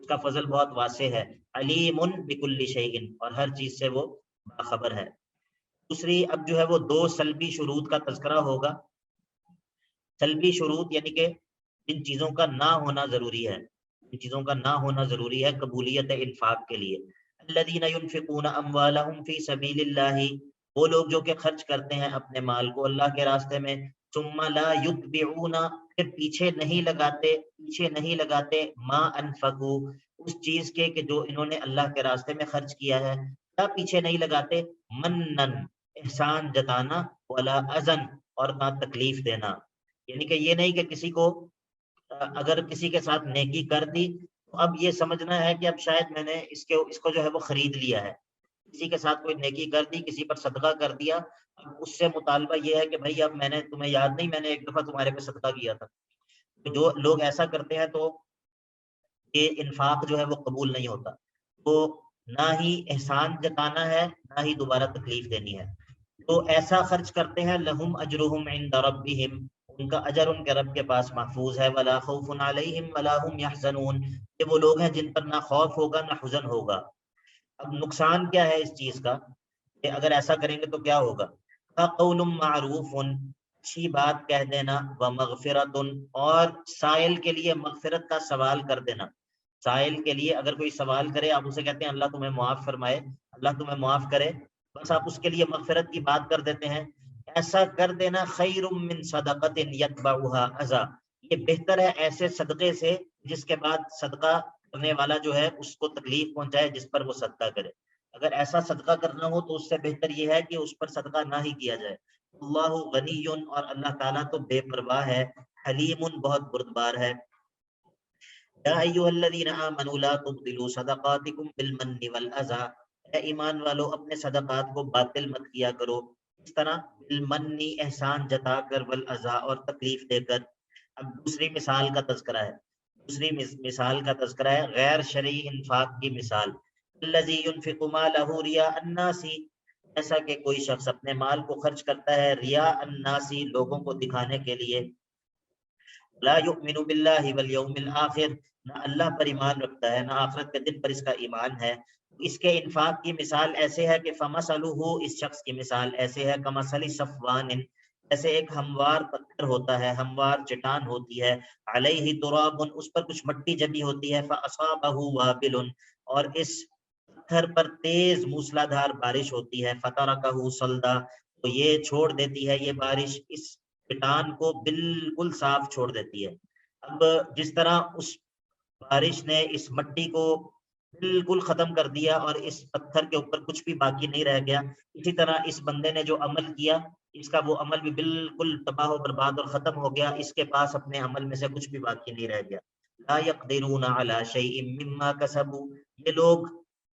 اس کا فضل بہت واسع ہے. علیم بکل شیء، اور ہر چیز سے وہ باخبر ہے. دوسری اب جو ہے وہ 2 سلبی شروط کا تذکرہ ہوگا. سلبی شروط یعنی کہ جن چیزوں کا نہ ہونا ضروری ہے، ان چیزوں کا نہ ہونا ضروری ہے قبولیت انفاق کے لیے. الذین ينفقون اموالهم فی سبیل اللہ، وہ لوگ جو کہ خرچ کرتے ہیں اپنے مال کو اللہ کے راستے میں. ثم لا یتبعون، پھر پیچھے نہیں لگاتے ما انفقوا، اس چیز کے کہ جو انہوں نے اللہ کے راستے میں خرچ کیا ہے. کیا پیچھے نہیں لگاتے؟ منن، احسان جتانا، ولا اذن، اور نہ تکلیف دینا. یعنی کہ یہ نہیں کہ کسی کو اگر کسی کے ساتھ نیکی کر دی تو اب یہ سمجھنا ہے کہ اب شاید میں نے اس کو جو ہے وہ خرید لیا ہے. کسی کے ساتھ کوئی نیکی کر دی، کسی پر صدقہ کر دیا، اب اس سے مطالبہ یہ ہے کہ بھائی اب میں نے تمہیں یاد نہیں، میں نے ایک دفعہ تمہارے پہ صدقہ کیا تھا. جو لوگ ایسا کرتے ہیں تو یہ انفاق جو ہے وہ قبول نہیں ہوتا. تو نہ ہی احسان جتانا ہے، نہ ہی دوبارہ تکلیف دینی ہے. تو ایسا خرچ کرتے ہیں لہم اجرہم عند ربہم، ان کا اجر ان کے رب کے پاس محفوظ ہے. ولا خوف علیہم ولا هم یحزنون، یہ وہ لوگ ہیں جن پر نہ خوف ہوگا نہ حزن ہوگا. اب نقصان کیا ہے اس چیز کا کہ اگر ایسا کریں گے تو کیا ہوگا؟ قول معروف، اچھی بات کہہ دینا، ومغفرۃ، اور سائل کے لیے مغفرت کا سوال کر دینا. سائل کے لیے اگر کوئی سوال کرے، آپ اسے کہتے ہیں اللہ تمہیں معاف فرمائے، اللہ تمہیں معاف کرے، بس آپ اس کے لیے مغفرت کی بات کر دیتے ہیں. ایسا کر دینا خیر من صدقۃ یتبعها اذى، یہ بہتر ہے ایسے صدقے سے جس کے بعد صدقہ کرنے والا جو ہے اس کو تکلیف پہنچائے جس پر وہ صدقہ کرے. اگر ایسا صدقہ کرنا ہو تو اس سے بہتر یہ ہے کہ اس پر صدقہ نہ ہی کیا جائے. اللہ غنی، اور اللہ تعالیٰ تو بے پرواہ ہے. حلیم، بہت بردبار ہے. یا ایھا الذین آمنوا لا تبطلوا صدقاتکم بالمن والاذى، اے ایمان والو اپنے صدقات کو باطل مت کیا کرو اس طرح بالمنی احسان جتا کر، والعزا اور تکلیف دے کر۔ اب دوسری مثال کا تذکرہ ہے، دوسری مثال کا تذکرہ ہے غیر شرعی انفاق کی مثال۔ الذی ينفق مالہ رئاء الناس، ایسا کہ کوئی شخص اپنے مال کو خرچ کرتا ہے ریا الناس، لوگوں کو دکھانے کے لیے۔ لا یؤمن باللہ والیوم الآخر، نہ اللہ پر ایمان رکھتا ہے نہ آخرت کے دن پر اس کا ایمان ہے۔ اس کے انفاق کی مثال ایسے ہے کہ فمثلہ، اس شخص کی مثال ایسے ہے کمثل صفوان، جیسے ایک ہموار پتھر ہوتا ہے، ہموار چٹان ہوتی ہے، علیہ تراب، اس پر کچھ مٹی جمی ہوتی ہے، فاصابہ وابل، اور اس پتھر پر تیز موسلادھار بارش ہوتی ہے، فترکہ صلدا، تو یہ چھوڑ دیتی ہے یہ بارش اس چٹان کو بالکل صاف چھوڑ دیتی ہے۔ اب جس طرح اس بارش نے اس مٹی کو بالکل ختم کر دیا اور اس پتھر کے اوپر کچھ بھی باقی نہیں رہ گیا، اسی طرح اس بندے نے جو عمل کیا اس کا وہ عمل بھی بالکل تباہ و برباد اور ختم ہو گیا، اس کے پاس اپنے عمل میں سے کچھ بھی باقی نہیں رہ گیا۔ لا یقدرون علی شیء مما کسبوا، یہ لوگ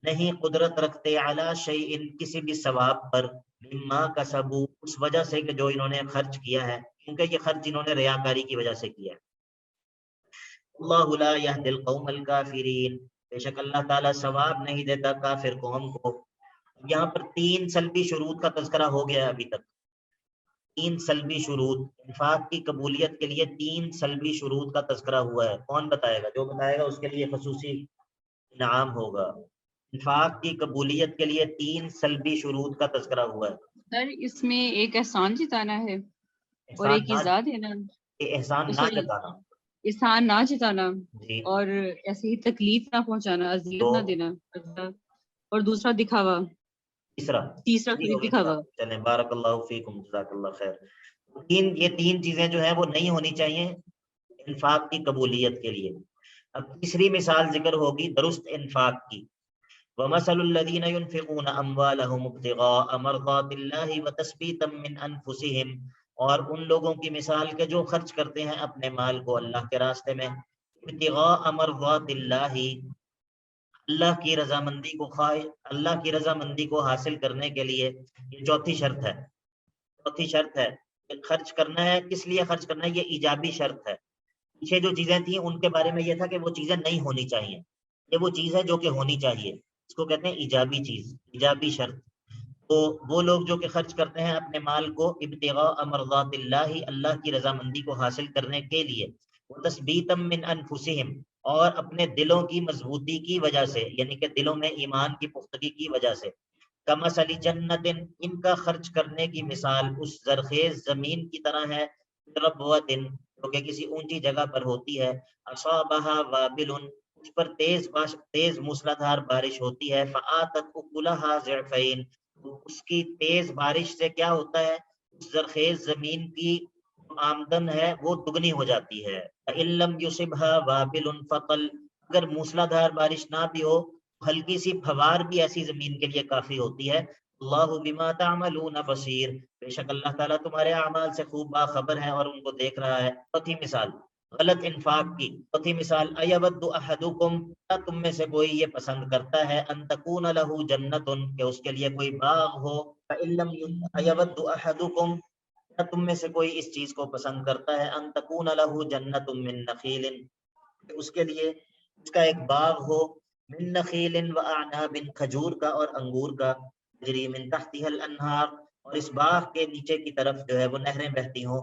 نہیں قدرت رکھتے علی شیء، کسی بھی ثواب پر، مما کسبوا، اس وجہ سے کہ جو انہوں نے خرچ کیا ہے، کیونکہ یہ خرچ انہوں نے ریاکاری کی وجہ سے کیا ہے۔ اللہ لا یہدی القوم الکافرین، بے شک اللہ تعالیٰ ثواب نہیں دیتا کافر قوم کو۔ یہاں پر 3 سلبی شروط کا تذکرہ ہو گیا ہے ابھی تک، 3 سلبی شروط، انفاق کی قبولیت کے لیے 3 سلبی شروط کا تذکرہ ہوا ہے۔ کون بتائے گا؟ جو بتائے گا اس کے لیے خصوصی انعام ہوگا۔ انفاق کی قبولیت کے لیے 3 سلبی شروط کا تذکرہ ہوا ہے۔ سر اس میں ایک احسان جتانا ہے اور احسان ایک ایزا دینا، احسان نہ جتانا، احسان نہ جتانا، جی، اور ایسی ہی تکلیف نہ پہنچانا، اذیت نہ دینا، اور دوسرا دکھاوا، تیسرا دکھاوا۔ چلیں بارک اللہ فیکم، جزاک اللہ خیر۔ یہ 3 چیزیں جو ہیں وہ نہیں ہونی چاہیے انفاق کی قبولیت کے لیے۔ اب تیسری مثال ذکر ہوگی درست انفاق کی۔ وَمَثَلُ الَّذِينَ يُنْفِقُونَ أَمْوَالَهُمُ ابْتِغَاءَ مَرْضَاتِ اللَّهِ وَتَثْبِيتًا مِّنْ أَنفُسِهِمْ، اور ان لوگوں کی مثال کے جو خرچ کرتے ہیں اپنے مال کو اللہ کے راستے میں، ابتغاء مرضات اللہ، اللہ کی رضامندی کو اللہ کی رضامندی کو حاصل کرنے کے لیے۔ یہ چوتھی شرط ہے، چوتھی شرط ہے کہ خرچ کرنا ہے، کس لیے خرچ کرنا ہے، یہ ایجابی شرط ہے۔ پیچھے جو چیزیں تھیں ان کے بارے میں یہ تھا کہ وہ چیزیں نہیں ہونی چاہیے، یہ وہ چیز ہے جو کہ ہونی چاہیے، اس کو کہتے ہیں ایجابی چیز، ایجابی شرط۔ تو وہ لوگ جو کہ خرچ کرتے ہیں اپنے مال کو ابتغاء مرضات اللہ، اللہ کی رضامندی کو حاصل کرنے کے لیے، وتثبیتا من انفسہم، اور اپنے دلوں کی مضبوطی کی وجہ سے، یعنی کہ دلوں میں ایمان کی پختگی کی وجہ سے۔ کمثل جنت، ان کا خرچ کرنے کی مثال اس زرخیز زمین کی طرح ہے، ربوۃ، جو کہ کسی اونچی جگہ پر ہوتی ہے، اصابہا وابل، اس پر تیز موسلادھار بارش ہوتی ہے، فآتت اکلہا ضعفین، اس کی تیز بارش سے کیا ہوتا ہے، اس زرخیز زمین کی آمدن ہے وہ دگنی ہو جاتی ہے۔ فإن لم يصبها وابل فطل، اگر موسلادھار بارش نہ بھی ہو، ہلکی سی پھوار بھی ایسی زمین کے لیے کافی ہوتی ہے۔ اللہ بما تعملون بصیر، بے شک اللہ تعالیٰ تمہارے اعمال سے خوب باخبر ہے اور ان کو دیکھ رہا ہے۔ چوتھی مثال غلط انفاق کی، چوتھی مثال ایود احدکم، کیا تم میں سے کوئی یہ پسند کرتا ہے، ان تکون لہ جنت، کہ اس کے لیے کوئی باغ ہو، ایود احدکم، کیا تم میں سے کوئی اس چیز کو پسند کرتا ہے، ان تکون لہ جنت من نخیل، اس کے لیے اس کا ایک باغ ہو، من نخیل واعناب، کھجور کا اور انگور کا، تجری من تحتها الانہار، اور اس باغ کے نیچے کی طرف جو ہے وہ نہریں بہتی ہوں،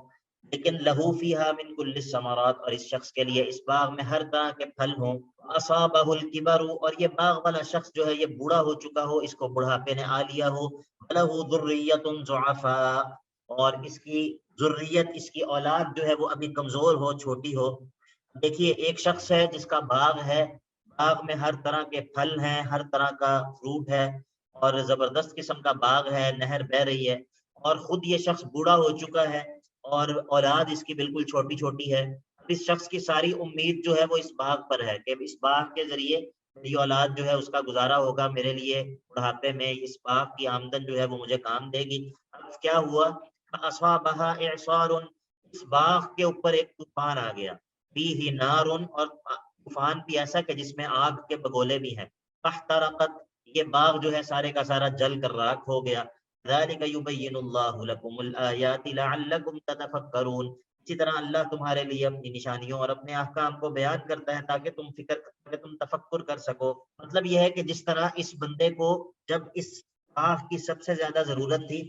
لیکن لہو فیہا من کل الثمرات، اور اس شخص کے لیے اس باغ میں ہر طرح کے پھل ہوں، اصابہ الکبر، اور یہ باغ والا شخص جو ہے یہ بوڑھا ہو چکا ہو، اس کو بڑھاپے نے آ لیا ہو، لہ ذریۃ ضعفاء، اور اس کی ذریت، اس کی اولاد جو ہے وہ ابھی کمزور ہو، چھوٹی ہو۔ دیکھیے ایک شخص ہے جس کا باغ ہے، باغ میں ہر طرح کے پھل ہیں، ہر طرح کا فروٹ ہے، اور زبردست قسم کا باغ ہے، نہر بہ رہی ہے، اور خود یہ شخص بوڑھا ہو چکا ہے اور اولاد اس کی بالکل چھوٹی چھوٹی ہے۔ اس شخص کی ساری امید جو ہے وہ اس باغ پر ہے کہ اس باغ کے ذریعے میری اولاد جو ہے اس کا گزارا ہوگا، میرے لیے بڑھاپے میں اس باغ کی آمدن جو ہے وہ مجھے کام دے گی۔ اب کیا ہوا، اصابہا اعصار، اس باغ کے اوپر ایک طوفان آ گیا، فیہ نار، اور طوفان بھی ایسا کہ جس میں آگ کے بگولے بھی ہیں، فاحترقت، یہ باغ جو ہے سارے کا سارا جل کر راکھ ہو گیا، ذالک یبین اللہ لکم الآیات لعلکم تتفکرون، اسی طرح اللہ تمہارے لیے اپنی نشانیوں اور اپنے احکام کو بیان کرتا ہے تاکہ تم تفکر کر سکو۔ مطلب یہ ہے کہ جس طرح اس بندے کو جب اس باغ کی سب سے زیادہ ضرورت تھی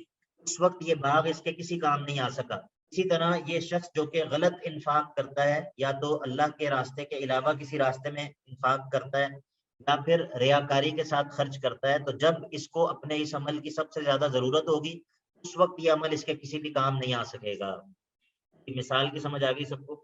اس وقت یہ باغ اس کے کسی کام نہیں آ سکا، اسی طرح یہ شخص جو کہ غلط انفاق کرتا ہے یا تو اللہ کے راستے کے علاوہ کسی راستے میں انفاق کرتا ہے یا پھر ریاکاری کے ساتھ خرچ کرتا ہے، تو جب اس کو اپنے اس عمل کی سب سے زیادہ ضرورت ہوگی اس وقت یہ عمل اس کے کسی بھی کام نہیں آ سکے گا۔ مثال کی سمجھ آ گئی سب کو؟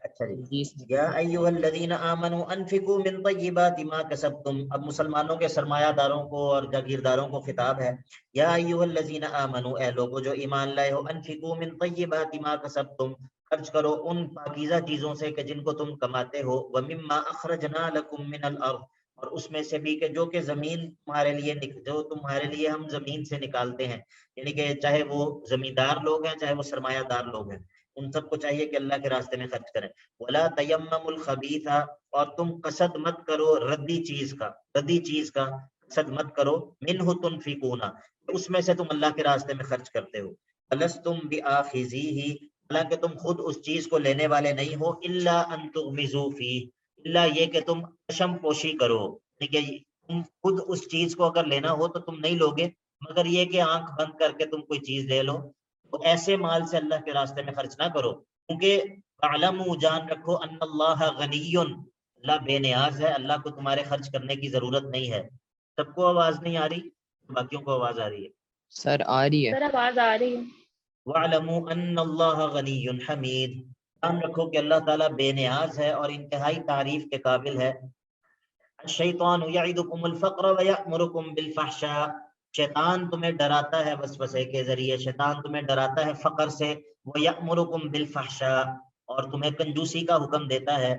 اچھا جی، یا ایھا الذین آمنوا انفقوا من طیبات ما کسبتم، اب مسلمانوں کے سرمایہ داروں کو اور جاگیرداروں کو خطاب ہے۔ یا ایھا الذین آمنوا، اے لوگو جو ایمان لائے ہو، انفقوا من طیبات ما کسبتم، خرچ کرو ان پاکیزہ چیزوں سے کہ جن کو تم کماتے ہو، ومما اخرجنا لکم من الارض، اور اس میں سے بھی کہ جو کہ زمین تمہارے لیے جو تمہارے لیے ہم زمین سے نکالتے ہیں، یعنی کہ چاہے وہ زمیندار لوگ ہیں چاہے وہ سرمایہ دار لوگ ہیں، ان سب کو چاہیے کہ اللہ کے راستے میں خرچ کریں۔ ولا تیمموا الخبیث، اور تم قصد مت کرو ردی چیز کا قصد مت کرو، منہ تنفقون، اس میں سے تم اللہ کے راستے میں خرچ کرتے ہو، ولستم بآخذیہ، حالانکہ تم خود اس چیز کو لینے والے نہیں ہو، الا ان تغمضوا فیہ، اللہ یہ کہ تم چشم پوشی کرو، کہ تم خود اس چیز کو اگر لینا ہو تو تم نہیں لوگے، مگر یہ کہ آنکھ بند کر کے تم کوئی چیز لے لو، تو ایسے مال سے اللہ کے راستے میں خرچ نہ کرو، کیونکہ اعلموا، جان رکھو، ان اللہ غنی، اللہ بے نیاز ہے، اللہ کو تمہارے خرچ کرنے کی ضرورت نہیں ہے۔ سب کو آواز نہیں آ رہی؟ باقیوں کو آواز آ رہی ہے؟ سر آ رہی ہے۔ سر آواز آ رہی ہے۔ وَاعْلَمُوا أَنَّ اللَّهَ غَنِيٌّ حَمِيدٌ، جان رکھو کہ اللہ تعالیٰ بے نیاز ہے اور انتہائی تعریف کے قابل ہے۔ الشیطان یعدکم الفقر ویأمرکم بالفحشاء، شیطان تمہیں ڈراتا ہے وسوسے کے ذریعے، شیطان تمہیں ڈراتا ہے فقر سے، ویأمرکم بالفحشاء، اور تمہیں کنجوسی کا حکم دیتا ہے۔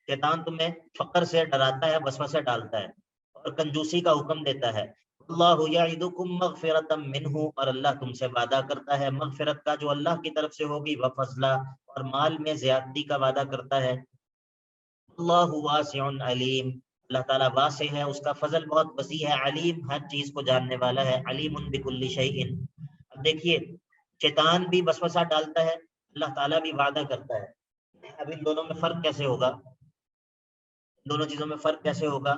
شیطان تمہیں فقر سے ڈراتا ہے، وسوسے ڈالتا ہے اور کنجوسی کا حکم دیتا ہے۔ اللہ یعدکم مغفرۃ منہ، اور اللہ تم سے وعدہ کرتا ہے مغفرت کا جو اللہ کی طرف سے ہوگی، وفضلا، اور مال میں زیادتی کا وعدہ کرتا ہے۔ اللہ واسع علیم، اللہ تعالیٰ واسع ہے، اس کا فضل بہت وسیع ہے، علیم ہر چیز کو جاننے والا ہے، علیم بکل شیء۔ اب دیکھیے شیطان بھی وسوسہ ڈالتا ہے، اللہ تعالیٰ بھی وعدہ کرتا ہے، اب ان دونوں میں فرق کیسے ہوگا؟ ان دونوں چیزوں میں فرق کیسے ہوگا؟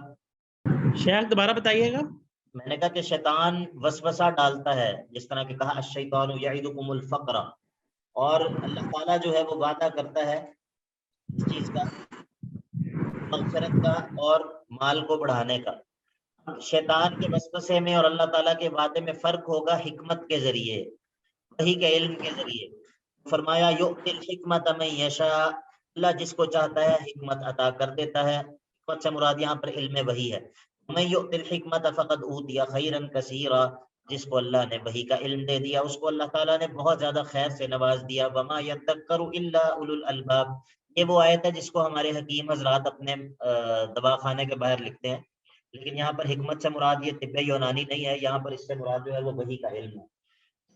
شیخ دوبارہ بتائیے گا۔ میں نے کہا کہ شیطان وسوسہ ڈالتا ہے، جس طرح کہ کہا الشیطان یعدکم الفقر، اور اللہ تعالیٰ جو ہے وہ وعدہ کرتا ہے اس چیز کا، مغفرت کا اور مال کو بڑھانے کا۔ شیطان کے وسوسے میں اور اللہ تعالیٰ کے وعدے میں فرق ہوگا حکمت کے ذریعے، وحی کے علم کے ذریعے۔ فرمایا یؤتی الحکمت من یشاء، اللہ جس کو چاہتا ہے حکمت عطا کر دیتا ہے، حکمت سے مراد یہاں پر علم وحی ہے۔ من یؤتی الحکمت فقد اوتی خیرا کثیرا، جس کو اللہ نے وحی کا علم دے دیا اس کو اللہ تعالیٰ نے بہت زیادہ خیر سے نواز دیا۔ وما یذکر الا اولو الالباب، یہ وہ آیت ہے جس کو ہمارے حکیم حضرات اپنے دواخانے کے باہر لکھتے ہیں، لیکن یہاں پر حکمت سے مراد یہ طب یونانی نہیں ہے، یہاں پر اس سے مراد جو ہے وہ وحی کا علم ہے۔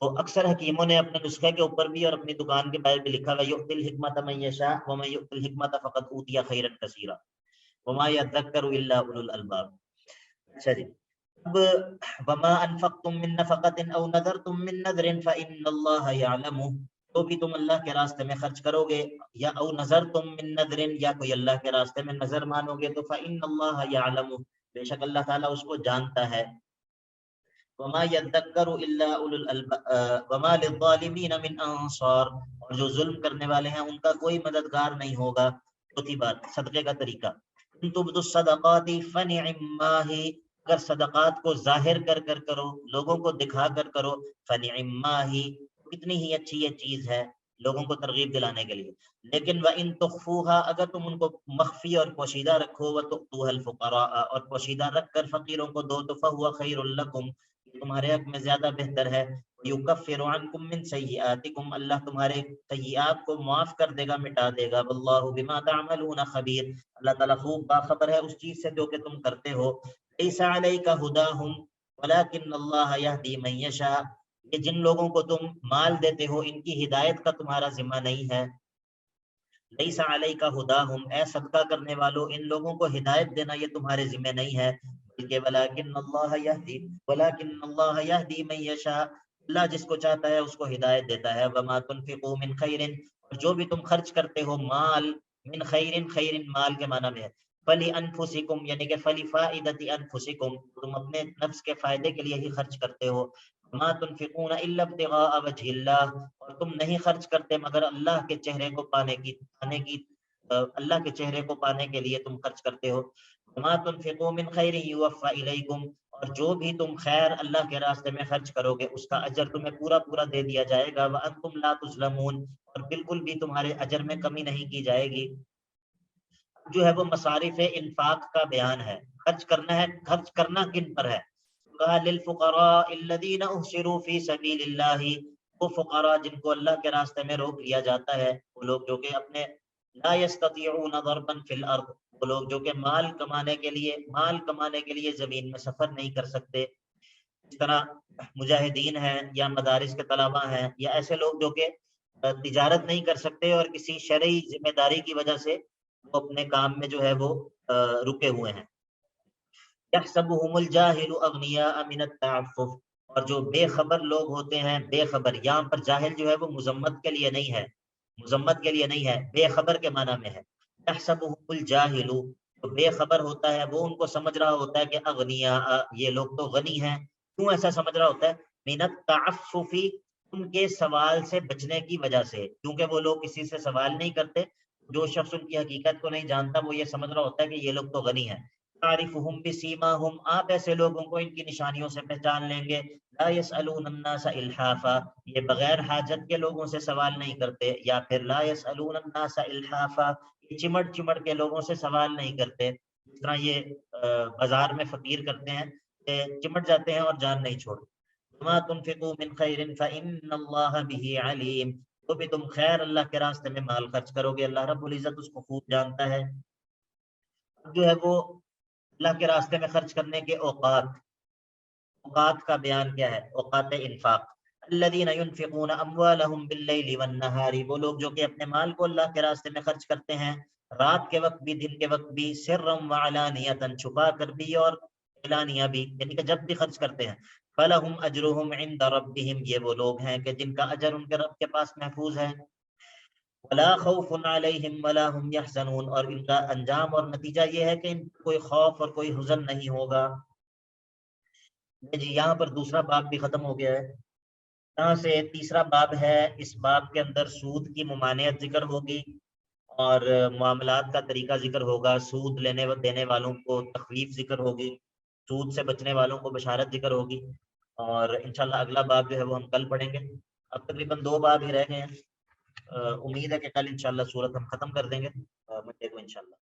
تو اکثر حکیموں نے اپنے نسخے کے اوپر بھی اور اپنی دکان کے باہر بھی لکھا ہے یؤتی الحکمت من یشاء ومن یؤتی الحکمت فقد اوتی خیرا کثیرا وما یذکر الا اولو الالباب۔ اچھا جی، اب وما انفقتم من نفقۃ او نذرتم من نذر فان اللہ یعلم، تو بھی تم اللہ کے راستے میں خرچ کرو گے، یا او نذرتم من نذر، یا کوئی اللہ کے راستے میں نظر مانو گے، تو فان اللہ یعلم، بے شک اللہ تعالیٰ اس کو جانتا ہے۔ وما يذكر الا اولو الالباب وما للظالمين من انصار، اور جو ظلم کرنے والے ہیں ان کا کوئی مددگار نہیں ہوگا۔ چوتھی بات، صدقے کا طریقہ، ان تبدوا الصدقات فنعما ہی، اگر صدقات کو ظاہر کر کر کرو، لوگوں کو دکھا کر کرو، فنعما ہی، کتنی ہی اچھی یہ چیز ہے لوگوں کو ترغیب دلانے کے لیے۔ لیکن وَإِن تُخْفُوهَا، اگر تم ان کو مخفی اور پوشیدہ رکھو، وَتُؤْتُوهَا الْفُقَرَاءَ، اور پوشیدہ رکھ کر فقیروں کو دو، تو فَهُوَ خَيْرٌ لَكُمْ، تمہارے حق میں زیادہ بہتر ہے۔ یکفر عنکم من سیئاتکم، اللہ تمہارے سیئات کو معاف کر دے گا، مٹا دے گا۔ واللہ بما تعملون خبیر، اللہ تعالیٰ خوب باخبر ہے اس چیز سے جو کہ تم کرتے ہو۔ لیس علیک ہداہم ولکن اللہ یہدی من یشاء، یہ جن لوگوں کو تم مال دیتے ہو ان کی ہدایت کا تمہارا ذمہ نہیں ہے۔ لیس علیک ہداہم، اے صدقہ کرنے والوں ان لوگوں کو ہدایت دینا یہ تمہارے ذمہ نہیں ہے، بلکہ ولکن اللہ یہدی من یشاء، اللہ جس کو چاہتا ہے اس کو ہدایت دیتا ہے. وما تنفقوا من خیر، اور جو بھی تم خرچ کرتے ہو مال، من خیر، خیر مال کے معنی میں ہے فلی انفسکم، یعنی کہ فلی فائدۃ انفسکم، تم اپنے نفس کے فائدے کے لیے ہی خرچ کرتے ہو. وما تنفقون الا ابتغاء وجه اللہ، اور تم نہیں خرچ کرتے مگر اللہ کے چہرے کو پانے کی اللہ کے چہرے کو پانے کے لیے تم خرچ کرتے ہو. وما تنفقوا من خیر یوفى الیکم، اور جو بھی تم خیر اللہ کے راستے میں خرچ کرو گے اس کا اجر تمہیں پورا پورا دے دیا جائے گا. وانتم لا تظلمون، اور بالکل بھی تمہارے اجر میں کمی نہیں کی جائے گی. جو ہے وہ مصارف انفاق کا بیان ہے. خرچ کرنا ہے، خرچ کرنا کن پر ہے؟ للفقراء الذين احصروا في سبيل الله، وہ فقراء جن کو اللہ کے راستے میں روک لیا جاتا ہے، وہ لوگ جو کہ اپنے لا يستطيعون ضربا في الارض، وہ لوگ جو کہ مال کمانے کے لیے زمین میں سفر نہیں کر سکتے. اس طرح مجاہدین ہیں یا مدارس کے طلباء ہیں یا ایسے لوگ جو کہ تجارت نہیں کر سکتے اور کسی شرعی ذمہ داری کی وجہ سے وہ اپنے کام میں جو ہے وہ رکے ہوئے ہیں. یحسبهم الجاہل اغنیاء من التعفف، اور جو بے خبر لوگ ہوتے ہیں، بے خبر یہاں پر جاہل جو ہے وہ مذمت کے لیے نہیں ہے، مذمت کے لیے نہیں ہے، بے خبر کے معنی میں ہے. یحسبهم الجاہل، تو بے خبر ہوتا ہے وہ ان کو سمجھ رہا ہوتا ہے کہ اغنیاء، یہ لوگ تو غنی ہیں. کیوں ایسا سمجھ رہا ہوتا ہے؟ من التعفف، ان کے سوال سے بچنے کی وجہ سے، کیونکہ وہ لوگ کسی سے سوال نہیں کرتے. جو شخص ان کی حقیقت کو نہیں جانتا وہ یہ سمجھ رہا ہوتا ہے کہ یہ لوگ تو غنی ہیں. تعرفهم بسیماهم، آپ ایسے لوگوں کو ان کی نشانیوں سے پہچان لیں گے. لا يسألون الناس الحافا، یہ بغیر حاجت کے لوگوں سے سوال نہیں کرتے. یا پھر لا يسألون الناس الحافا، یہ چمٹ چمٹ کے لوگوں سے سوال نہیں کرتے. جس طرح یہ بازار میں فقیر کرتے ہیں کہ چمٹ جاتے ہیں اور جان نہیں چھوڑتے. وما تنفقوا من خیر فإن الله به علیم، تو بھی تم خیر اللہ کے راستے میں مال خرچ کرو گے، اللہ رب العزت اس کو خوب جانتا ہے. جو ہے وہ اللہ کے راستے میں خرچ کرنے کے اوقات کا بیان کیا ہے؟ اوقات انفاق. الذين ينفقون اموالهم بالليل والنهار، وہ لوگ جو کہ اپنے مال کو اللہ کے راستے میں خرچ کرتے ہیں رات کے وقت بھی دن کے وقت بھی، سرا وعلانیۃ، چھپا کر بھی اور اعلانیہ بھی، یعنی کہ جب بھی خرچ کرتے ہیں. فلهم اجرهم عند ربهم، یہ وہ لوگ ہیں کہ جن کا اجر ان کے رب کے پاس محفوظ ہے. ولا خوف علیہم ولا هم يحزنون، اور ان کا انجام اور نتیجہ یہ ہے کہ ان کوئی خوف اور کوئی حزن نہیں ہوگا. جی یہاں پر دوسرا باب بھی ختم ہو گیا ہے. یہاں سے تیسرا باب ہے. اس باب کے اندر سود کی ممانعت ذکر ہوگی اور معاملات کا طریقہ ذکر ہوگا. سود لینے و دینے والوں کو تخفیف ذکر ہوگی، سود سے بچنے والوں کو بشارت ذکر ہوگی. اور انشاءاللہ اگلا باب جو ہے وہ ہم کل پڑھیں گے. اب تقریباً 2 باب ہی رہ گئے ہیں. امید ہے کہ کل انشاءاللہ سورت ہم ختم کر دیں گے منڈے کو انشاءاللہ.